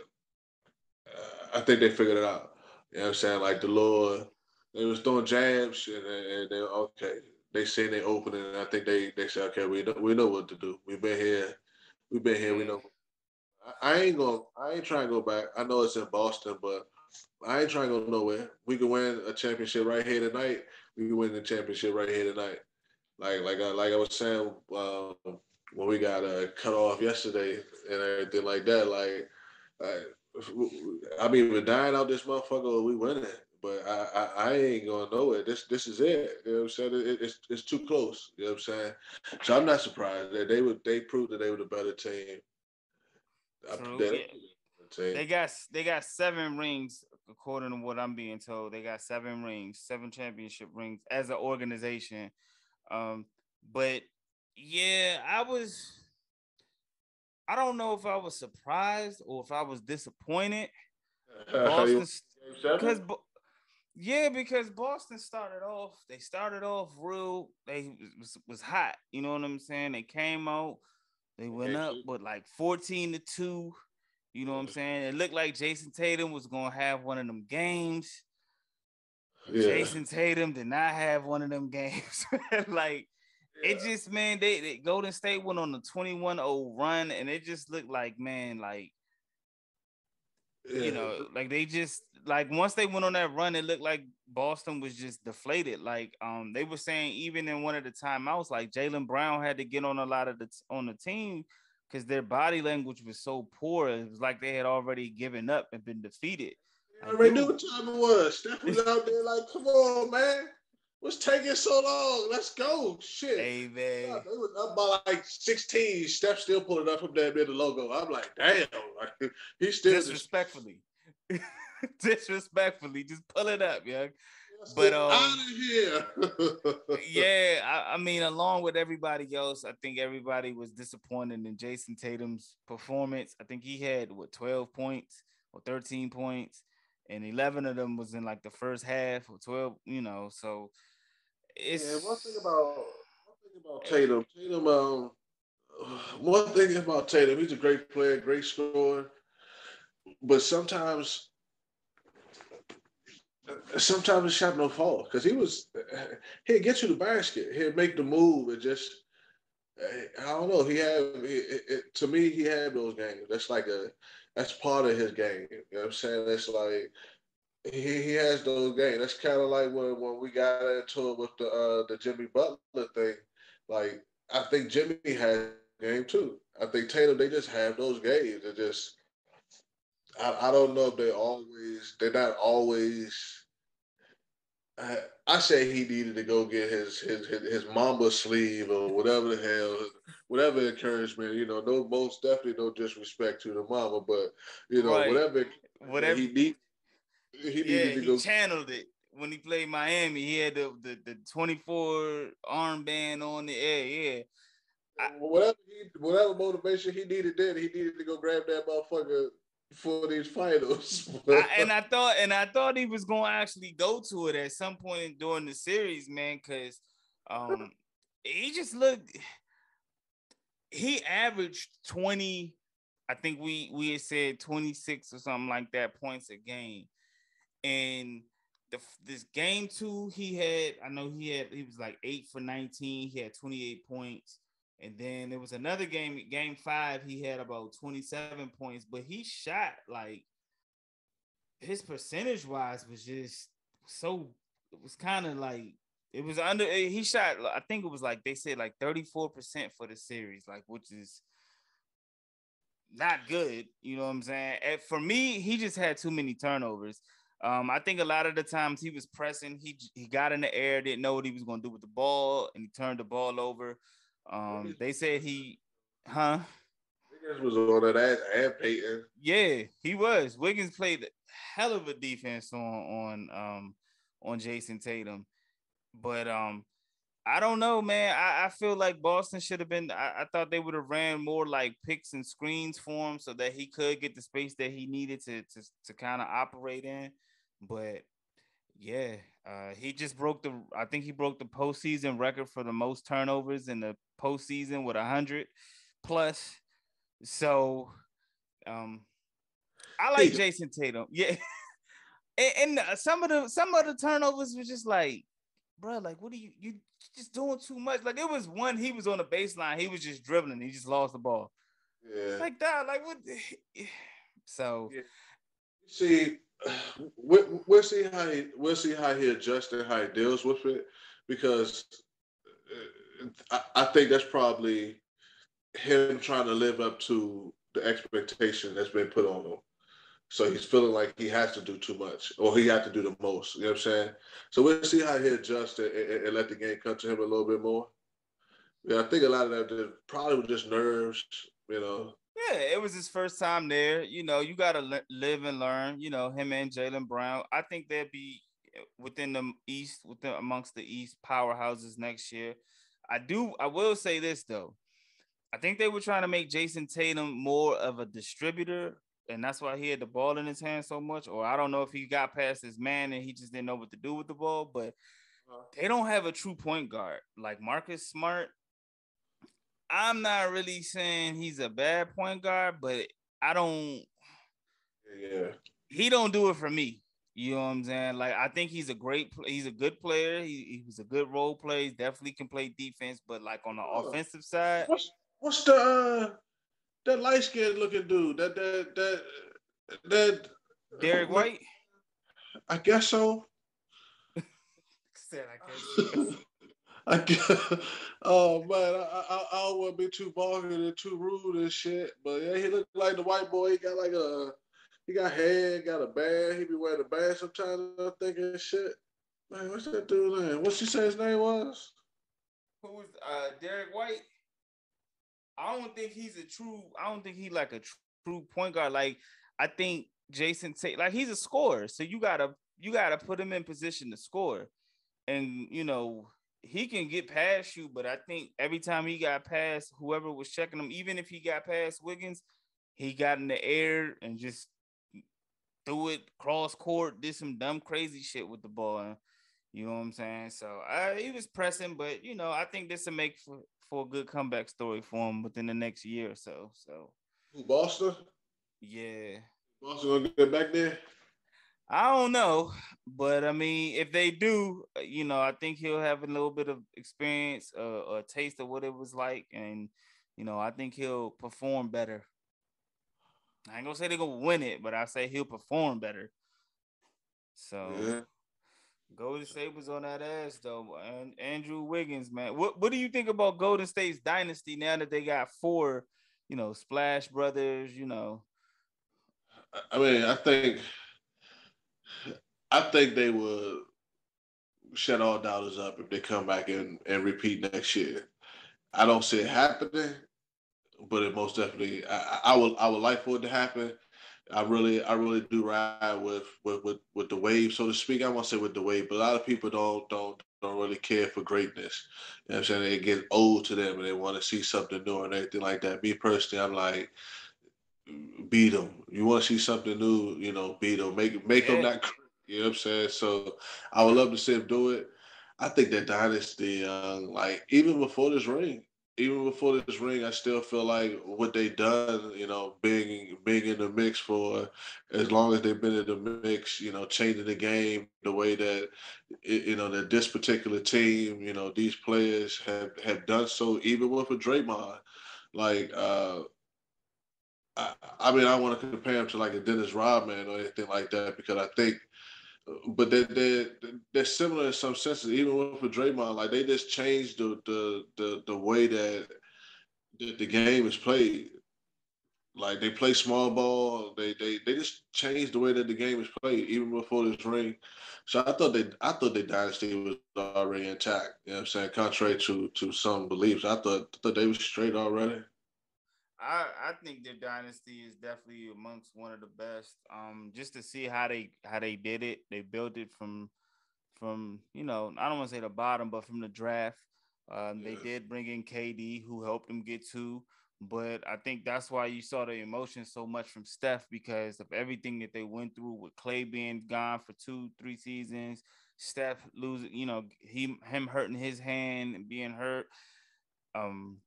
I think they figured it out. You know what I'm saying? Like the Lord, they was throwing jabs, and they okay. They seen they opening, and I think they said, okay, we know what to do. We've been here. We know. I ain't trying to go back. I know it's in Boston, but I ain't trying to go nowhere. We can win a championship right here tonight. We can win the championship right here tonight. Like I was saying when we got cut off yesterday and everything like that. Like, I mean, we're dying out this motherfucker or we winning. But I ain't going nowhere. This is it. You know what I'm saying? It's too close. You know what I'm saying? So I'm not surprised that they proved that they were the better team. True. They got 7 rings, according to what I'm being told. They got 7 rings, 7 championship rings as an organization. But yeah, I don't know if I was surprised or if I was disappointed. Boston, because Boston started off real. They was hot. You know what I'm saying? They came out. They went up with like 14-2. You know what I'm saying? It looked like Jason Tatum was gonna have one of them games. Yeah. Jason Tatum did not have one of them games. It just, man, they Golden State went on a 21-0 run, and it just looked like, man, like, you know, like they just, like, once they went on that run, it looked like Boston was just deflated. Like, they were saying even in one of the timeouts, like Jaylen Brown had to get on a lot of on the team because their body language was so poor. It was like they had already given up and been defeated. I already knew what time it was. Steph was out there like, come on, man. What's taking so long? Let's go. Shit. Hey, man. It was up by like 16. Steph still pulling up from damn near the logo. I'm like, damn. He's still disrespectfully. Disrespectfully. Just pull it up, yeah. But out of here. Yeah, I mean, along with everybody else, I think everybody was disappointed in Jason Tatum's performance. I think he had 12 points or 13 points, and 11 of them was in like the first half or 12, so it's one thing about Tatum. One thing about Tatum, he's a great player, great scorer, but sometimes his shot no fall because he'd get you the basket, he'd make the move, and just I don't know. To me, he had those games. That's part of his game. You know what I'm saying? It's like he has those games. That's kind of like when we got into it with the Jimmy Butler thing. Like I think Jimmy has a game too. I think Tatum, they just have those games. It just I don't know if they're not always. I say he needed to go get his Mamba sleeve or whatever the hell, whatever encouragement. No, most definitely no disrespect to the Mamba, but right. whatever he needed. He channeled it when he played Miami. He had the 24 armband on the air. Yeah. Whatever motivation he needed, he needed to go grab that motherfucker for these finals. I thought he was going to actually go to it at some point during the series, man, because he just looked. He averaged 20. I think we had said 26 or something like that points a game. And this game 2, he was like 8 for 19. He had 28 points. And then there was another game 5, he had about 27 points, but he shot like his percentage wise was just so, it was kind of like, it was under, he shot, I think it was like, they said like 34% for the series, like, which is not good. You know what I'm saying? And for me, he just had too many turnovers. I think a lot of the times he was pressing, he got in the air, didn't know what he was going to do with the ball, and he turned the ball over. They said Wiggins was on that ass and Peyton. Yeah, he was. Wiggins played a hell of a defense on Jason Tatum, but I don't know, man. I feel like Boston should have been. I thought they would have ran more like picks and screens for him so that he could get the space that he needed to kind of operate in, but. Yeah, he just I think he broke the postseason record for the most turnovers in the postseason with 100 plus. So, I like Jason Tatum. Yeah, and some of the turnovers was just like, bro, like, what are you just doing too much? Like, it was one, he was on the baseline, he was just dribbling, he just lost the ball. Yeah, like that, like what? So, yeah. See. We'll see how he adjusts and how he deals with it, because I think that's probably him trying to live up to the expectation that's been put on him. So he's feeling like he has to do too much, or he has to do the most. You know what I'm saying? So we'll see how he adjusts and let the game come to him a little bit more. Yeah, I think a lot of that probably was just nerves, Yeah, it was his first time there. You got to live and learn. Him and Jaylen Brown. I think they'll be within the East, amongst the East powerhouses next year. I will say this, though. I think they were trying to make Jason Tatum more of a distributor, and that's why he had the ball in his hand so much. Or I don't know if he got past his man and he just didn't know what to do with the ball, but they don't have a true point guard. Like Marcus Smart, I'm not really saying he's a bad point guard, but I don't. Yeah. He don't do it for me. You know what I'm saying? Like, I think he's a good player. He was a good role player. He definitely can play defense, but like on the offensive side. What's the that light skinned looking dude? That Derek White? I guess so. I oh man, I don't want to be too vulgar and too rude and shit, but yeah, he looked like the white boy. He got hair, got a band. He be wearing a band sometimes. I'm thinking shit. Man, what's that dude's name? What she say his name was? Who was Derek White? I don't think he like a true point guard. Like I think Jason Tate, like he's a scorer, so you gotta put him in position to score, and he can get past you. But I think every time he got past whoever was checking him, even if he got past Wiggins, he got in the air and just threw it cross court, did some dumb crazy shit with the ball. You know what I'm saying? So he was pressing, but I think this will make for a good comeback story for him within the next year or so. So Who, Boston? yeah. Boston gonna get back there? I don't know, but I mean, if they do, I think he'll have a little bit of experience, a taste of what it was like, and I think he'll perform better. I ain't gonna say they're gonna win it, but I say he'll perform better. So Yeah. Golden State was on that ass though, and Andrew Wiggins, man. What do you think about Golden State's dynasty now that they got four, Splash Brothers, I mean, I think they would shut all doubters up if they come back and repeat next year. I don't see it happening, but it most definitely I would like for it to happen. I really do ride with the wave, so to speak. I won't say with the wave, but a lot of people don't really care for greatness. You know what I'm saying? It gets old to them and they want to see something new and everything like that. Me personally, I'm like, beat them. You want to see something new, beat them. Make them yeah, not. You know what I'm saying? So I would love to see him do it. I think that dynasty, like even before this ring, I still feel like what they done, being in the mix for as long as they've been in the mix, changing the game the way that that this particular team, these players have done so, even with a Draymond, like. I mean, I want to compare him to like a Dennis Rodman or anything like that because I think, but they're similar in some senses. Even with Draymond, like they just changed the way that the game is played. Like they play small ball. They just changed the way that the game is played even before this ring. So I thought the dynasty was already intact. You know what I'm saying? Contrary to some beliefs, I thought they was straight already. I think their dynasty is definitely amongst one of the best. Just to see how they did it, they built it from I don't want to say the bottom, but from the draft. They Yeah. did bring in KD, who helped them get to. But I think that's why you saw the emotion so much from Steph because of everything that they went through with Clay being gone for 2-3 seasons, Steph losing, him hurting his hand and being hurt. Um,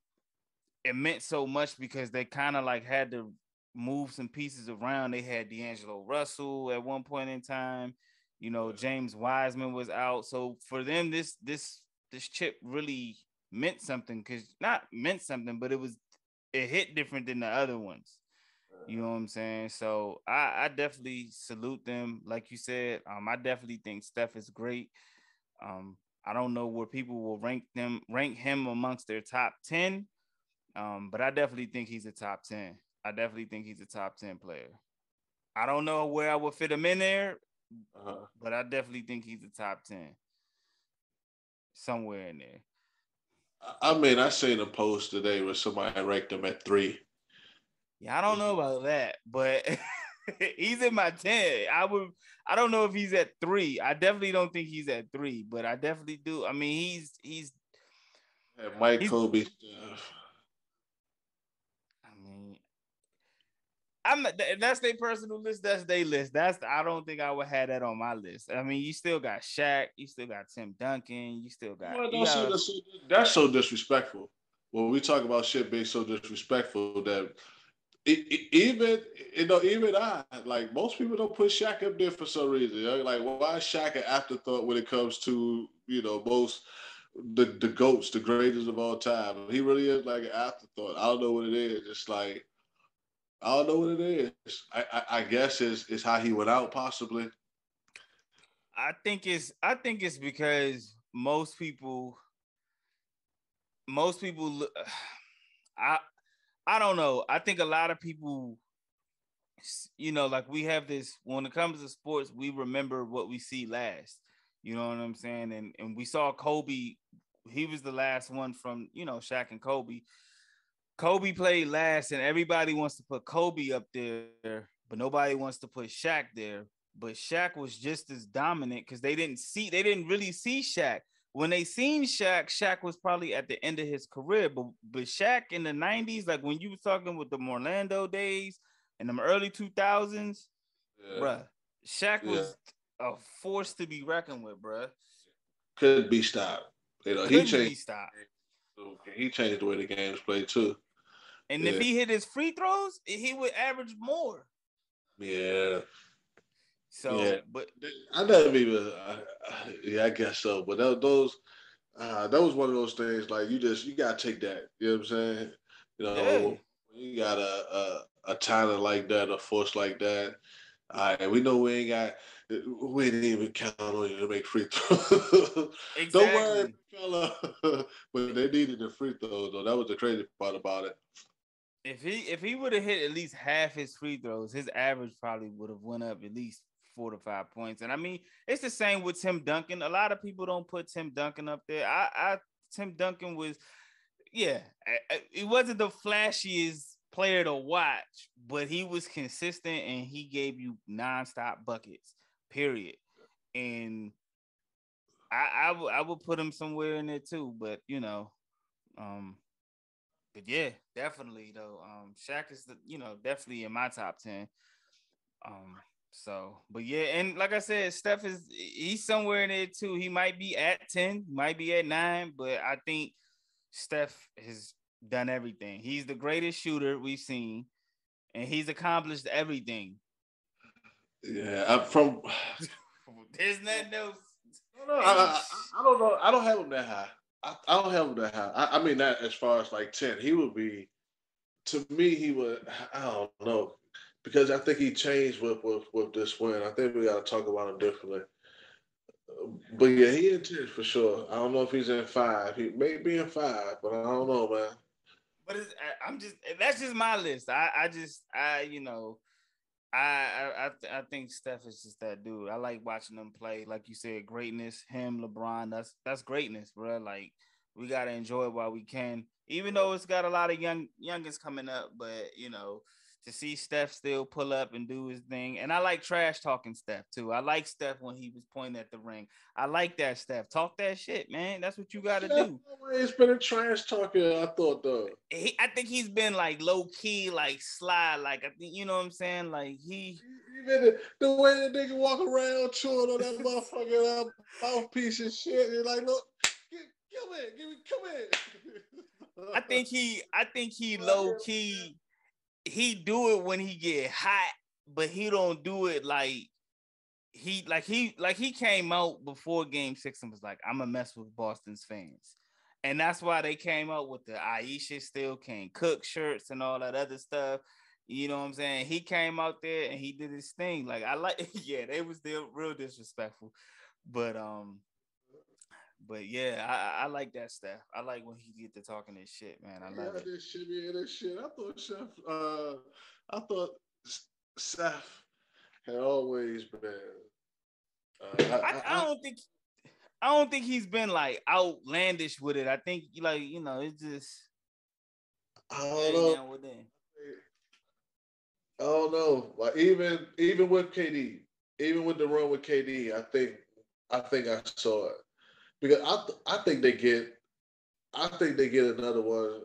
it meant so much because they kind of like had to move some pieces around. They had D'Angelo Russell at one point in time. James Wiseman was out. So for them, this chip really meant something because not meant something, but it hit different than the other ones. You know what I'm saying? So I definitely salute them. Like you said, I definitely think Steph is great. I don't know where people will rank him amongst their top 10, but I definitely think he's a top 10. I definitely think he's a top 10 player. I don't know where I would fit him in there, Uh-huh. but I definitely think he's a top 10 somewhere in there. I mean, I seen a post today where somebody ranked him at 3. Yeah, I don't know about that, but he's in my 10. I don't know if he's at 3. I definitely don't think he's at 3, but I definitely do. I mean, And Mike he's Kobe stuff. I mean, that's their personal list. That's their list. I don't think I would have that on my list. I mean, you still got Shaq, you still got Tim Duncan, Well, you got that's so disrespectful. When we talk about shit being so disrespectful that even even I like most people don't put Shaq up there for some reason. Like why is Shaq an afterthought when it comes to most the goats, the greatest of all time? He really is like an afterthought. I don't know what it is. It's like I don't know what it is. I guess it's how he went out possibly. I think it's because most people. most people, I I don't know. I think a lot of people, like we have this when it comes to sports, we remember what we see last. You know what I'm saying? And we saw Kobe. He was the last one from Shaq and Kobe. Kobe played last, and everybody wants to put Kobe up there, but nobody wants to put Shaq there. But Shaq was just as dominant because they didn't really see Shaq. When they seen Shaq, Shaq was probably at the end of his career. But Shaq in the 90s, like when you were talking with the Orlando days and them early 2000s, bruh, Shaq was a force to be reckoned with, bruh. Couldn't be stopped. He Couldn't changed. be stopped. He changed the way the game's played too. And if he hit his free throws, he would average more. Yeah. So, but I never even. I guess so. But that was one of those things. Like you gotta take that. You know what I'm saying? When you got a talent like that, a force like that. All right, we know we didn't even count on you to make free throws. Exactly. Don't worry, fella. But they needed the free throws, though. That was the crazy part about it. If he would have hit at least half his free throws, his average probably would have went up at least 4 to 5 points. And I mean, it's the same with Tim Duncan. A lot of people don't put Tim Duncan up there. Tim Duncan was, it wasn't the flashiest player to watch, but he was consistent and he gave you nonstop buckets, period. And I would put him somewhere in there too, but but yeah, definitely though. Shaq is definitely in my top 10. But yeah, and like I said, Steph he's somewhere in there too. He might be at 10, might be at 9, but I think Steph has done everything. He's the greatest shooter we've seen, and he's accomplished everything. Yeah, I'm from. There's nothing else. No, I don't know. I don't have him that high. I don't have him that high. I mean, that as far as like 10, he would be. To me, he would. I don't know because I think he changed with this win. I think we got to talk about him differently. But yeah, he in 10 for sure. I don't know if he's in 5. He may be in 5, but I don't know, man. But that's just my list. I think Steph is just that dude. I like watching him play. Like you said, greatness. Him, LeBron. That's greatness, bro. Like we gotta enjoy it while we can. Even though it's got a lot of youngins coming up, but to see Steph still pull up and do his thing, and I like trash talking Steph too. I like Steph when he was pointing at the ring. I like that Steph. Talk that shit, man. That's what you gotta do. He's been a trash talker. I thought though. I think he's been like low key, like sly, like I think you know what I'm saying. Like even the way that nigga walk around chewing on that motherfucking mouthpiece and shit. You're like, look, come in. I think he low key. He do it when he get hot, but he don't do it like he came out before Game 6 and was like, I'm gonna mess with Boston's fans. And that's why they came out with the Aisha still can't cook shirts and all that other stuff. You know what I'm saying? He came out there and he did his thing. Like they was still real disrespectful. But yeah, I like that stuff. I like when he get to talking this shit, man. I love it. This shit. I thought Seth had always been. I don't think he's been like outlandish with it. I think it's just. I don't know. Like even with KD, even with the run with KD, I think I saw it because I think they get another one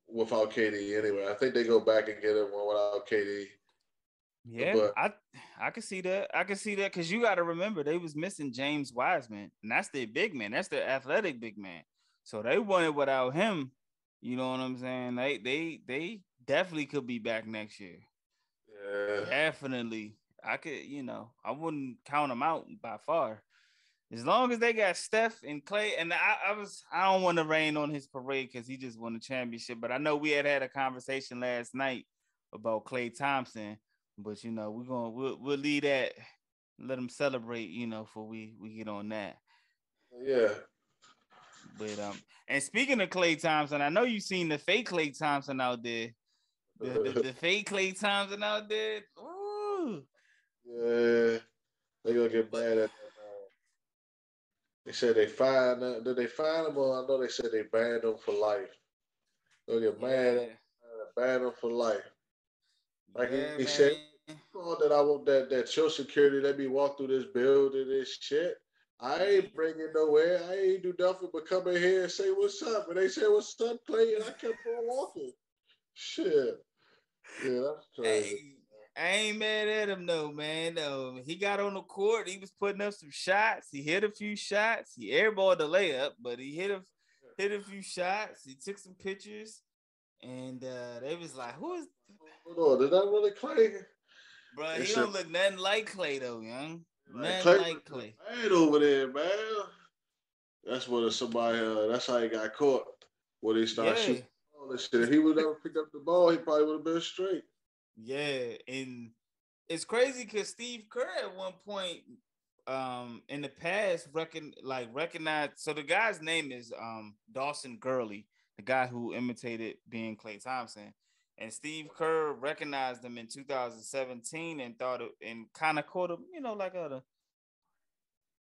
without KD anyway. I think they go back and get one without KD. Yeah, but I can see that. I can see that because you got to remember they was missing James Wiseman, and that's their big man. That's their athletic big man. So they wanted without him. You know what I'm saying? They definitely could be back next year. Yeah, definitely. I could, I wouldn't count them out by far. As long as they got Steph and Clay, and I don't want to rain on his parade because he just won a championship. But I know we had a conversation last night about Klay Thompson. But we'll leave that, let them celebrate, before we get on that. Yeah. But and speaking of Klay Thompson, I know you've seen the fake Klay Thompson out there. The fake Klay Thompson out there. Ooh. Yeah, they gonna get mad at that. They said they fined. Did they fine him? Or I know they said they banned him for life. They'll get mad at ban him for life. Like he said, that I want that your security let me walk through this building and shit. I ain't bringing nowhere. I ain't do nothing but come in here and say what's up. And they said what's up, Clay, and I kept on walking. Shit. Yeah, that's crazy. I ain't mad at him though, man. He got on the court. He was putting up some shots. He hit a few shots. He airballed the layup, but he hit a few shots. He took some pictures, and they was like, "Who is?" Hold on, did that really Clay? Bro, he don't look nothing like Clay though, young. Nothing Clay like Clay. Bad over there, man. That's what somebody. That's how he got caught. When he started shooting all this shit. If he would never pick up the ball, he probably would have been straight. Yeah, and it's crazy because Steve Kerr at one point in the past recognized. So the guy's name is Dawson Gurley, the guy who imitated being Klay Thompson, and Steve Kerr recognized him in 2017 and thought it, and kind of caught him,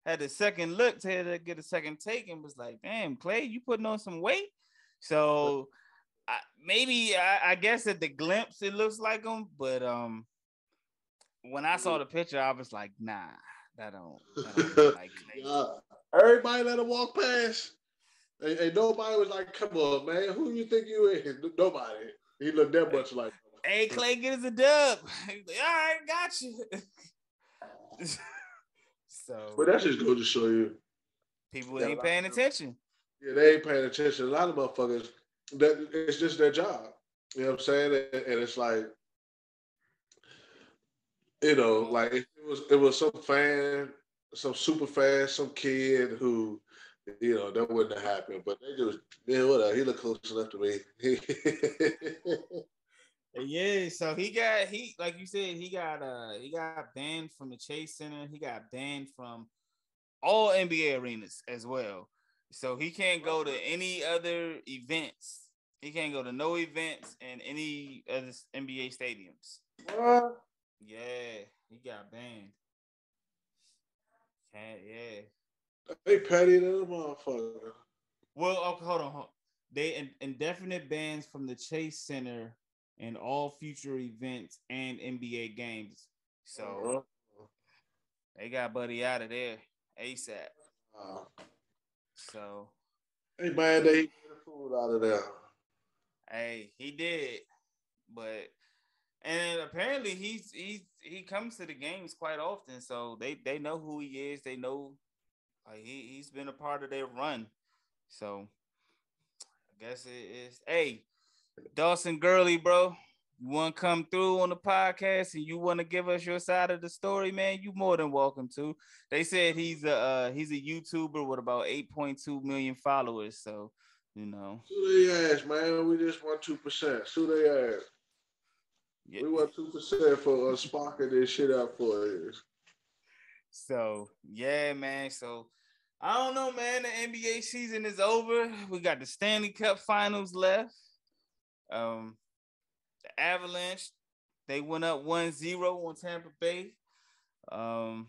had a second look to get a second take and was like, "Damn, Klay, you putting on some weight." So. I guess at the glimpse it looks like him, but when I saw the picture, I was like, nah, that don't look like Klay. Everybody let him walk past. And nobody was like, come on, man, who you think you is? Nobody. He looked that much like him. Hey, Klay, get us a dub. He's like, all right, got you. So, but that's just good to show you. People ain't paying attention. Yeah, they ain't paying attention. A lot of motherfuckers, that it's just their job. You know what I'm saying? And it's like, like it was some fan, some super fan, some kid who, that wouldn't have happened. But they just, whatever. He looked close enough to me. Yeah, so he like you said, he got banned from the Chase Center. He got banned from all NBA arenas as well. So he can't go to any other events. He can't go to no events in any other NBA stadiums. What? Yeah, he got banned. Yeah. They petty little motherfucker. Well, okay, hold on. They indefinite bans from the Chase Center and all future events and NBA games. So they got Buddy out of there ASAP. So, hey man, they get the food out of there. Hey, he did, and apparently he comes to the games quite often, so they know who he is. They know he's been a part of their run. So I guess it is. Hey, Dawson Gurley, bro. You want to come through on the podcast and you want to give us your side of the story, man? You more than welcome to. They said he's a YouTuber with about 8.2 million followers. So, Sue they ass, man. We just want 2%. Sue they ass. Yeah. We want 2% for sparking this shit out for us. So, yeah, man. So, I don't know, man. The NBA season is over. We got the Stanley Cup Finals left. The Avalanche, they went up 1-0 on Tampa Bay. I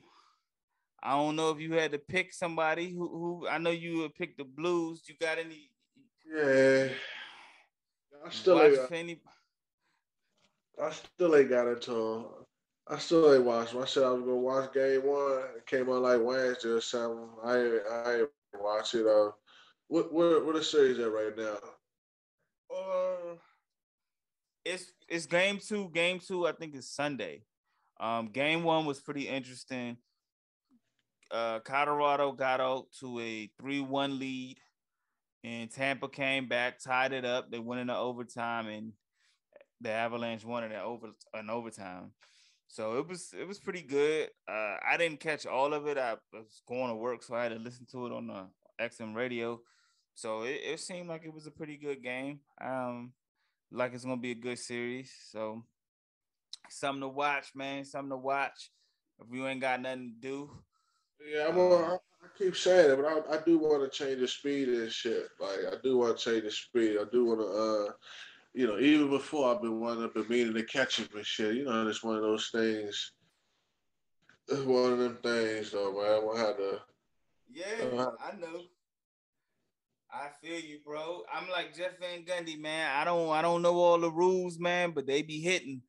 don't know if you had to pick somebody who I know you would pick the Blues. You got any? Yeah. I still ain't got into. I still ain't watched. I said I was gonna watch Game 1. It came on like Wednesday or something. I ain't watch it. Where the series at right now? It's game 2. Game 2, I think, is Sunday. Game 1 was pretty interesting. Colorado got out to a 3-1 lead, and Tampa came back, tied it up. They went into overtime, and the Avalanche won it in overtime. So it was pretty good. I didn't catch all of it. I was going to work, so I had to listen to it on the XM radio. So it seemed like it was a pretty good game. Like it's gonna be a good series. So something to watch, man. Something to watch. If you ain't got nothing to do, Yeah, I keep saying it, but I do want to change the speed and shit. Like, I do want to change the speed. I do want to, even before I've been meaning to catch him and shit. It's one of those things. It's one of them things, though, man. I want to have to. Yeah, I know. I feel you, bro. I'm like Jeff Van Gundy, man. I don't know all the rules, man, but they be hitting.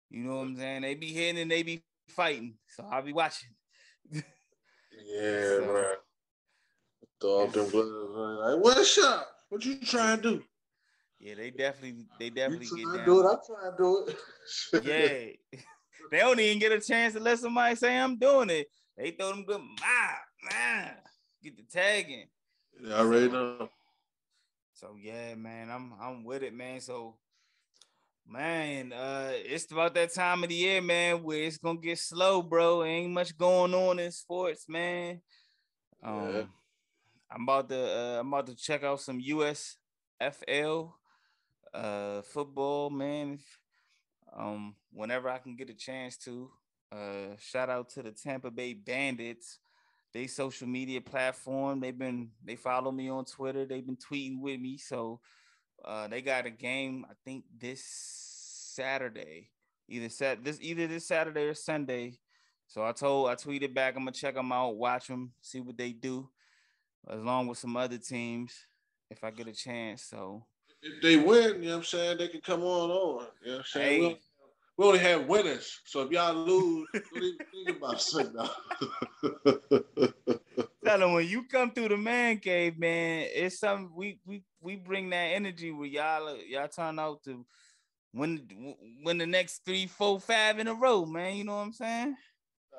You know what I'm saying? They be hitting and they be fighting. So I'll be watching. Yeah, so, man. Throw off them gloves. Like, what's up? What you trying to do? Yeah, they definitely get down. I'm trying to do it. Yeah. They don't even get a chance to let somebody say I'm doing it. They throw them good. Get the tagging. Yeah, I already know. So yeah, man, I'm with it, man. So, man, it's about that time of the year, man, where it's gonna get slow, bro. Ain't much going on in sports, man. Yeah. I'm about to check out some USFL football, man. Whenever I can get a chance to. Shout out to the Tampa Bay Bandits. They social media platform. They follow me on Twitter. They've been tweeting with me. So they got a game, I think this Saturday. Either this Saturday or Sunday. So I tweeted back, I'm gonna check them out, watch them, see what they do, along with some other teams, if I get a chance. So if they win, you know what I'm saying, they can come on. You know what I'm saying? Hey. We only have winners, so if y'all lose, don't even think about something. Tell them when you come through the man cave, man, it's something we bring that energy where y'all turn out to win the next 3, 4, 5 in a row, man. You know what I'm saying?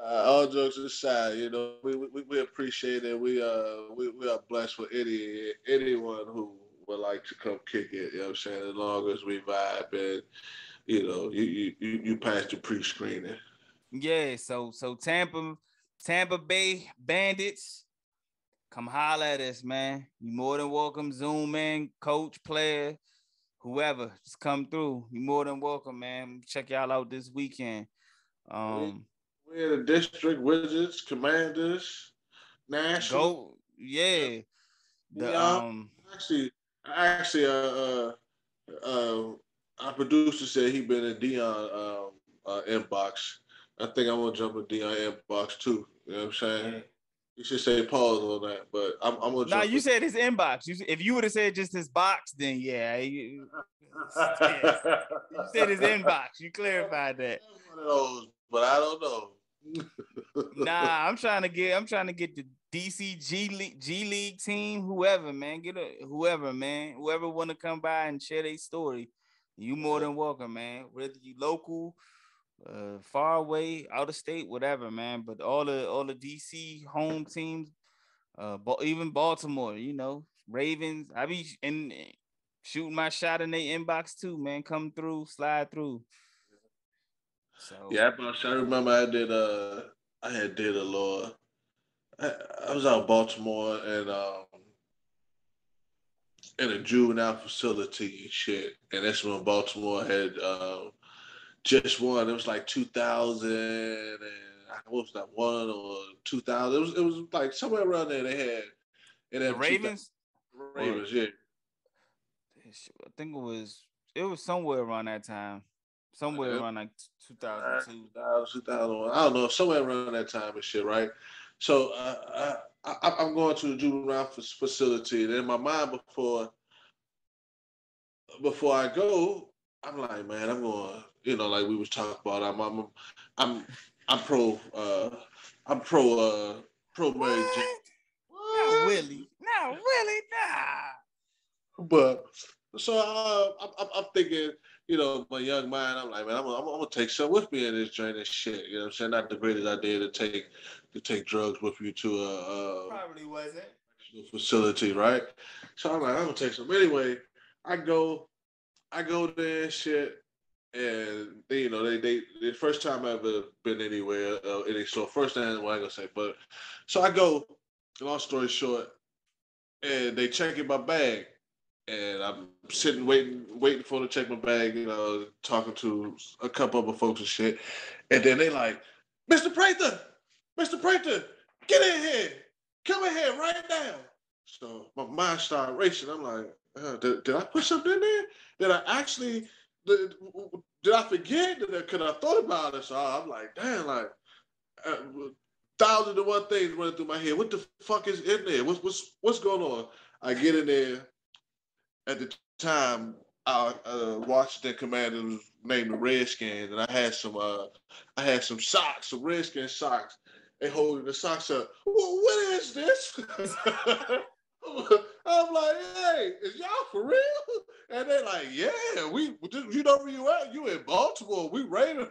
All jokes aside, we appreciate it. We are blessed with anyone who would like to come kick it. You know what I'm saying? As long as we vibe and you pass the pre-screening. Yeah, so Tampa Bay Bandits, come holler at us, man. You more than welcome. Zoom in, coach, player, whoever, just come through. You more than welcome, man. Check y'all out this weekend. We're the district Wizards, Commanders, National. Yeah. Our producer said he been in Dion inbox. I think I'm gonna jump in Dion inbox too. You know what I'm saying? Yeah. You should say pause on that, but I'm gonna. Nah, you said his inbox. If you would have said just his box, then yeah. You said his inbox. You clarified that. One of those, but I don't know. Nah, I'm trying to get the DC G League team, whoever, man. Whoever want to come by and share their story. You more than welcome, man. Whether you local, far away, out of state, whatever, man. But all the DC home teams, even Baltimore, Ravens. I be shooting my shot in their inbox too, man. Come through, slide through. So yeah, I remember I did a little. I was out in Baltimore and in a juvenile facility and shit, and that's when Baltimore had just won. It was like 2000 and what was that, 1 or 2000? It was like somewhere around there. They had the Ravens. Yeah. I think it was somewhere around that time. Somewhere around like 2002. 2001. I don't know, somewhere around that time and shit, right? So I'm going to the juvenile facility, and in my mind before I go, I'm like, man, I'm going. Like we was talking about, I'm pro Mary Jane. Not Willie, nah. But so I'm thinking, my young mind, I'm like, man, I'm gonna take some with me in this joint and shit. You know what I'm saying? Not the greatest idea to take drugs with you to a probably wasn't facility, right? So I'm like, I'm gonna take some anyway. I go there and shit, and they the first time I ever been anywhere. So first thing, well, I ain't gonna say, but so I go. Long story short, and they check in my bag. And I'm sitting, waiting for them to check my bag, talking to a couple other folks and shit. And then they like, Mr. Prather, get in here. Come in here right now. So my mind started racing. I'm like, did I put something in there? Did I actually, did I forget? Could I thought about it? So I'm like, damn, like, 1,001 things running through my head. What the fuck is in there? What's going on? I get in there. At the time, our Washington commander was named the Redskins, and I had some socks, some Redskin socks. They holding the socks up. Well, what is this? I'm like, hey, is y'all for real? And they're like, yeah, you know where you at? You in Baltimore? We Raiders.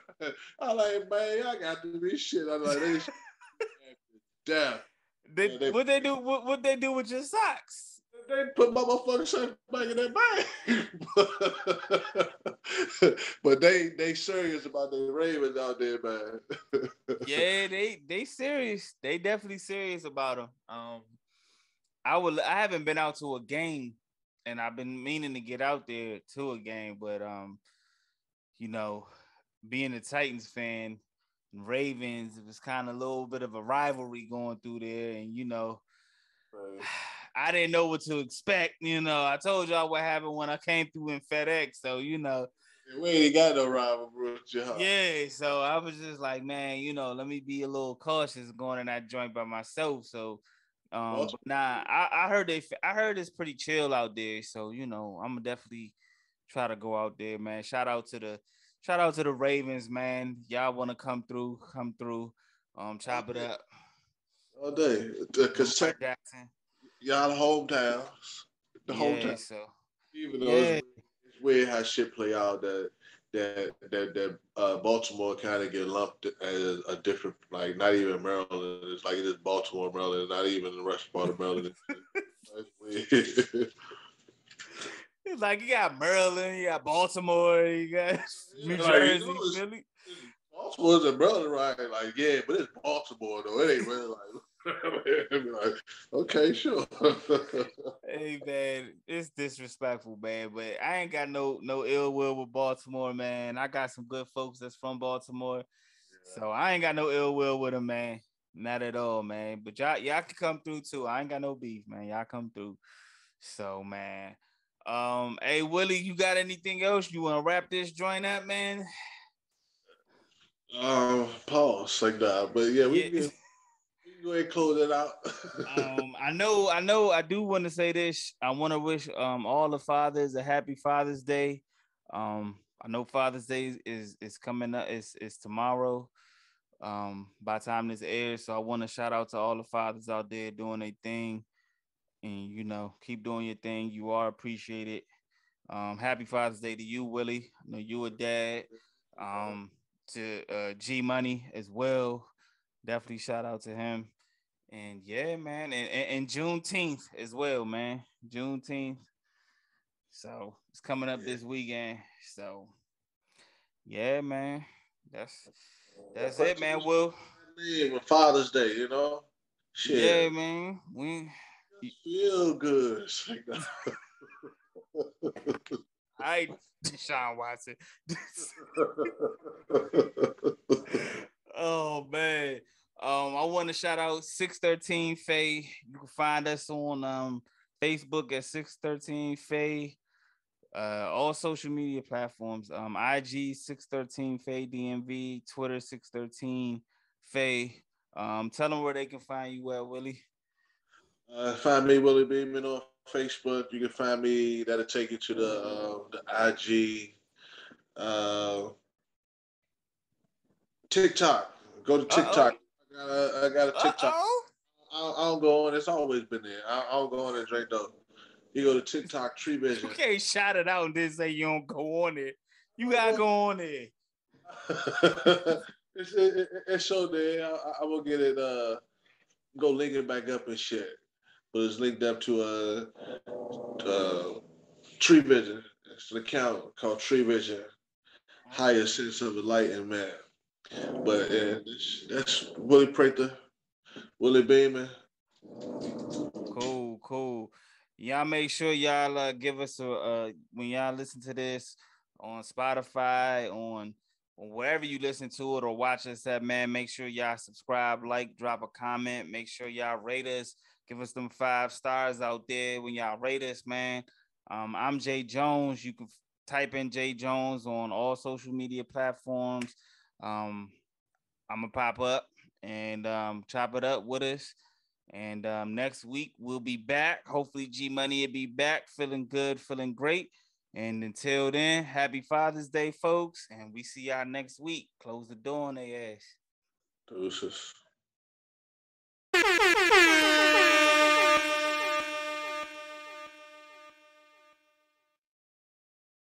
I'm like, man, I got to do this shit. I'm like, they damn. What they do? What they do with your socks? They put my motherfucking shirt back in their bag. But they serious about the Ravens out there, man. Yeah, they serious. They definitely serious about them. I haven't been out to a game, and I've been meaning to get out there to a game, but you know, being a Titans fan, Ravens, it was kind of a little bit of a rivalry going through there, and you know. Right. I didn't know what to expect, you know. I told y'all what happened when I came through in FedEx, so you know. We ain't got no rival, bro. Yeah, so I was just like, man, you know, let me be a little cautious going in that joint by myself. So, but nah, I heard it's pretty chill out there. So you know, I'm gonna definitely try to go out there, man. Shout out to the Ravens, man. Y'all want to come through, chop it up all day. Cause Jackson. Y'all hometowns, the hometown. So even though it's weird how shit play out that Baltimore kind of get lumped as a different, like not even Maryland. It's like it is Baltimore, Maryland, not even the rest part of Maryland. It's like you got Maryland, you got Baltimore, you got New Jersey, Philly. Baltimore's in Maryland, right? Like, yeah, but it's Baltimore though. It ain't really like. Like, okay, sure. Hey man, it's disrespectful, man. But I ain't got no ill will with Baltimore, man. I got some good folks that's from Baltimore, so I ain't got no ill will with them, man. Not at all, man. But y'all can come through too. I ain't got no beef, man. Y'all come through. So, man. Hey Willie, you got anything else you want to wrap this joint up, man? Pause like that, but yeah, we can go ahead and close it out. I know. I do want to say this. I want to wish all the fathers a happy Father's Day. I know Father's Day is coming up. It's tomorrow. By the time this airs, so I want to shout out to all the fathers out there doing their thing, and you know, keep doing your thing. You are appreciated. Happy Father's Day to you, Willie. I know you a dad. To G Money as well. Definitely shout out to him. And yeah, man. And Juneteenth as well, man. Juneteenth. So it's coming up this weekend. So yeah, man. That's it, man. Will. Father's Day, you know? Shit. Yeah, man. We feel good. I Deshaun Watson. Oh man. I want to shout out 613 Faye. You can find us on Facebook at 613 Faye. All social media platforms. IG 613 Faye DMV, Twitter 613 Faye. Tell them where they can find you at, Willie. Find me, Willie B, on Facebook. You can find me. That'll take you to the IG. TikTok. Go to TikTok. I got a TikTok. I don't go on. It's always been there. I don't go on there, Drake, though. You go to TikTok, Tree Vision. You can't shout it out and then say you don't go on it. You gotta go on there. It's so there. I will get it. Go link it back up and shit. But it's linked up to Tree Vision. It's an account called Tree Vision. Higher sense of the light and man. But that's Willie Prather, Willie Beeman. Cool. Y'all make sure y'all give us when y'all listen to this on Spotify, on wherever you listen to it or watch us at, man, make sure y'all subscribe, like, drop a comment. Make sure y'all rate us. Give us them 5 stars out there when y'all rate us, man. I'm Jae Jones. You can type in Jae Jones on all social media platforms. I'm going to pop up and chop it up with us. And next week, we'll be back. Hopefully, G Money will be back, feeling good, feeling great. And until then, happy Father's Day, folks. And we see y'all next week. Close the door on their ass. Deuces.